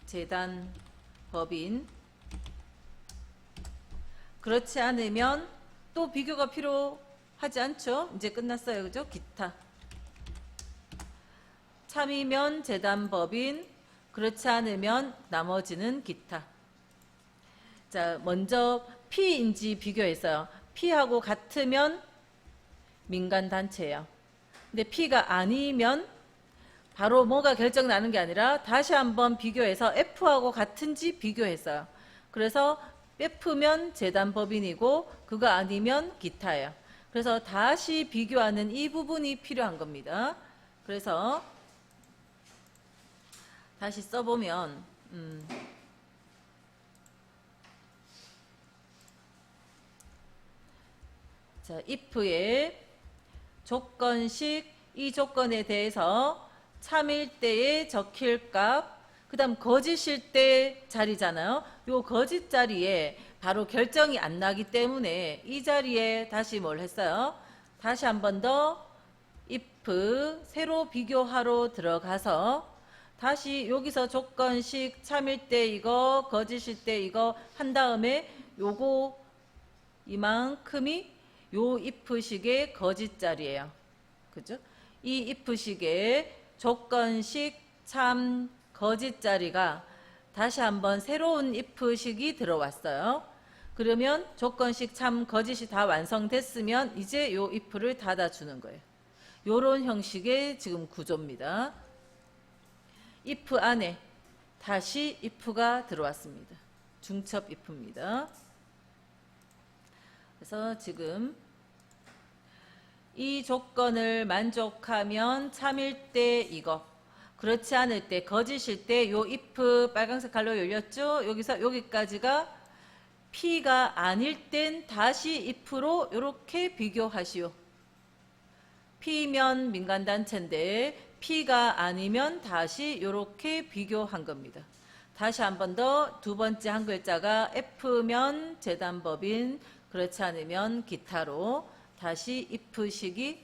재단 법인 그렇지 않으면 또 비교가 필요하지 않죠? 이제 끝났어요. 그죠? 기타. 참이면 재단 법인 그렇지 않으면 나머지는 기타. 자, 먼저 P인지 비교했어요. P하고 같으면 민간단체예요. 근데 P가 아니면 바로 뭐가 결정나는 게 아니라 다시 한번 비교해서 F하고 같은지 비교했어요. 그래서 F면 재단법인이고 그거 아니면 기타예요. 그래서 다시 비교하는 이 부분이 필요한 겁니다. 그래서 다시 써보면 자, if의 조건식 이 조건에 대해서 참일 때에 적힐 값, 그 다음 거짓일 때 자리잖아요. 요 거짓 자리에 바로 결정이 안 나기 때문에 이 자리에 다시 뭘 했어요? 다시 한 번 더 if 새로 비교하러 들어가서 다시 여기서 조건식 참일 때 이거 거짓일 때 이거 한 다음에 요거 이만큼이 요 if식의 거짓 자리예요. 그죠? 이 if식의 조건식 참 거짓 자리가 다시 한번 새로운 if식이 들어왔어요. 그러면 조건식 참 거짓이 다 완성됐으면 이제 요 if를 닫아주는 거예요. 요런 형식의 지금 구조입니다. if 안에 다시 if가 들어왔습니다. 중첩 if입니다. 그래서 지금 이 조건을 만족하면 참일 때 이거, 그렇지 않을 때 거짓일 때 요 if 빨간색 갈로 열렸죠? 여기서 여기까지가 P가 아닐 땐 다시 if로 이렇게 비교하시오. P면 민간단체인데 P가 아니면 다시 이렇게 비교한 겁니다. 다시 한 번 더 두 번째 한 글자가 F면 재단법인, 그렇지 않으면 기타로 다시 if식이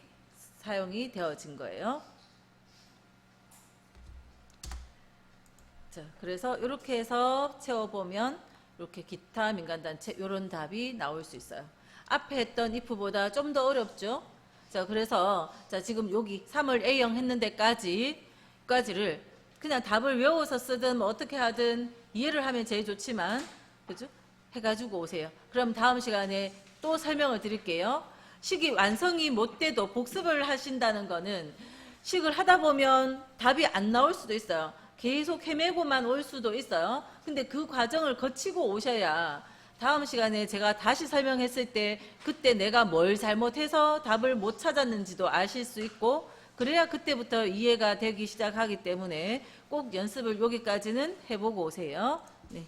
사용이 되어진 거예요. 자, 그래서 이렇게 해서 채워보면 이렇게 기타 민간단체 이런 답이 나올 수 있어요. 앞에 했던 if보다 좀 더 어렵죠. 자, 그래서 자 지금 여기 3을 A형 했는 데까지를 그냥 답을 외워서 쓰든 뭐 어떻게 하든 이해를 하면 제일 좋지만 그죠? 해가지고 오세요. 그럼 다음 시간에 또 설명을 드릴게요. 식이 완성이 못 돼도 복습을 하신다는 거는 식을 하다 보면 답이 안 나올 수도 있어요. 계속 헤매고만 올 수도 있어요. 근데 그 과정을 거치고 오셔야 다음 시간에 제가 다시 설명했을 때 그때 내가 뭘 잘못해서 답을 못 찾았는지도 아실 수 있고 그래야 그때부터 이해가 되기 시작하기 때문에 꼭 연습을 여기까지는 해보고 오세요. 네.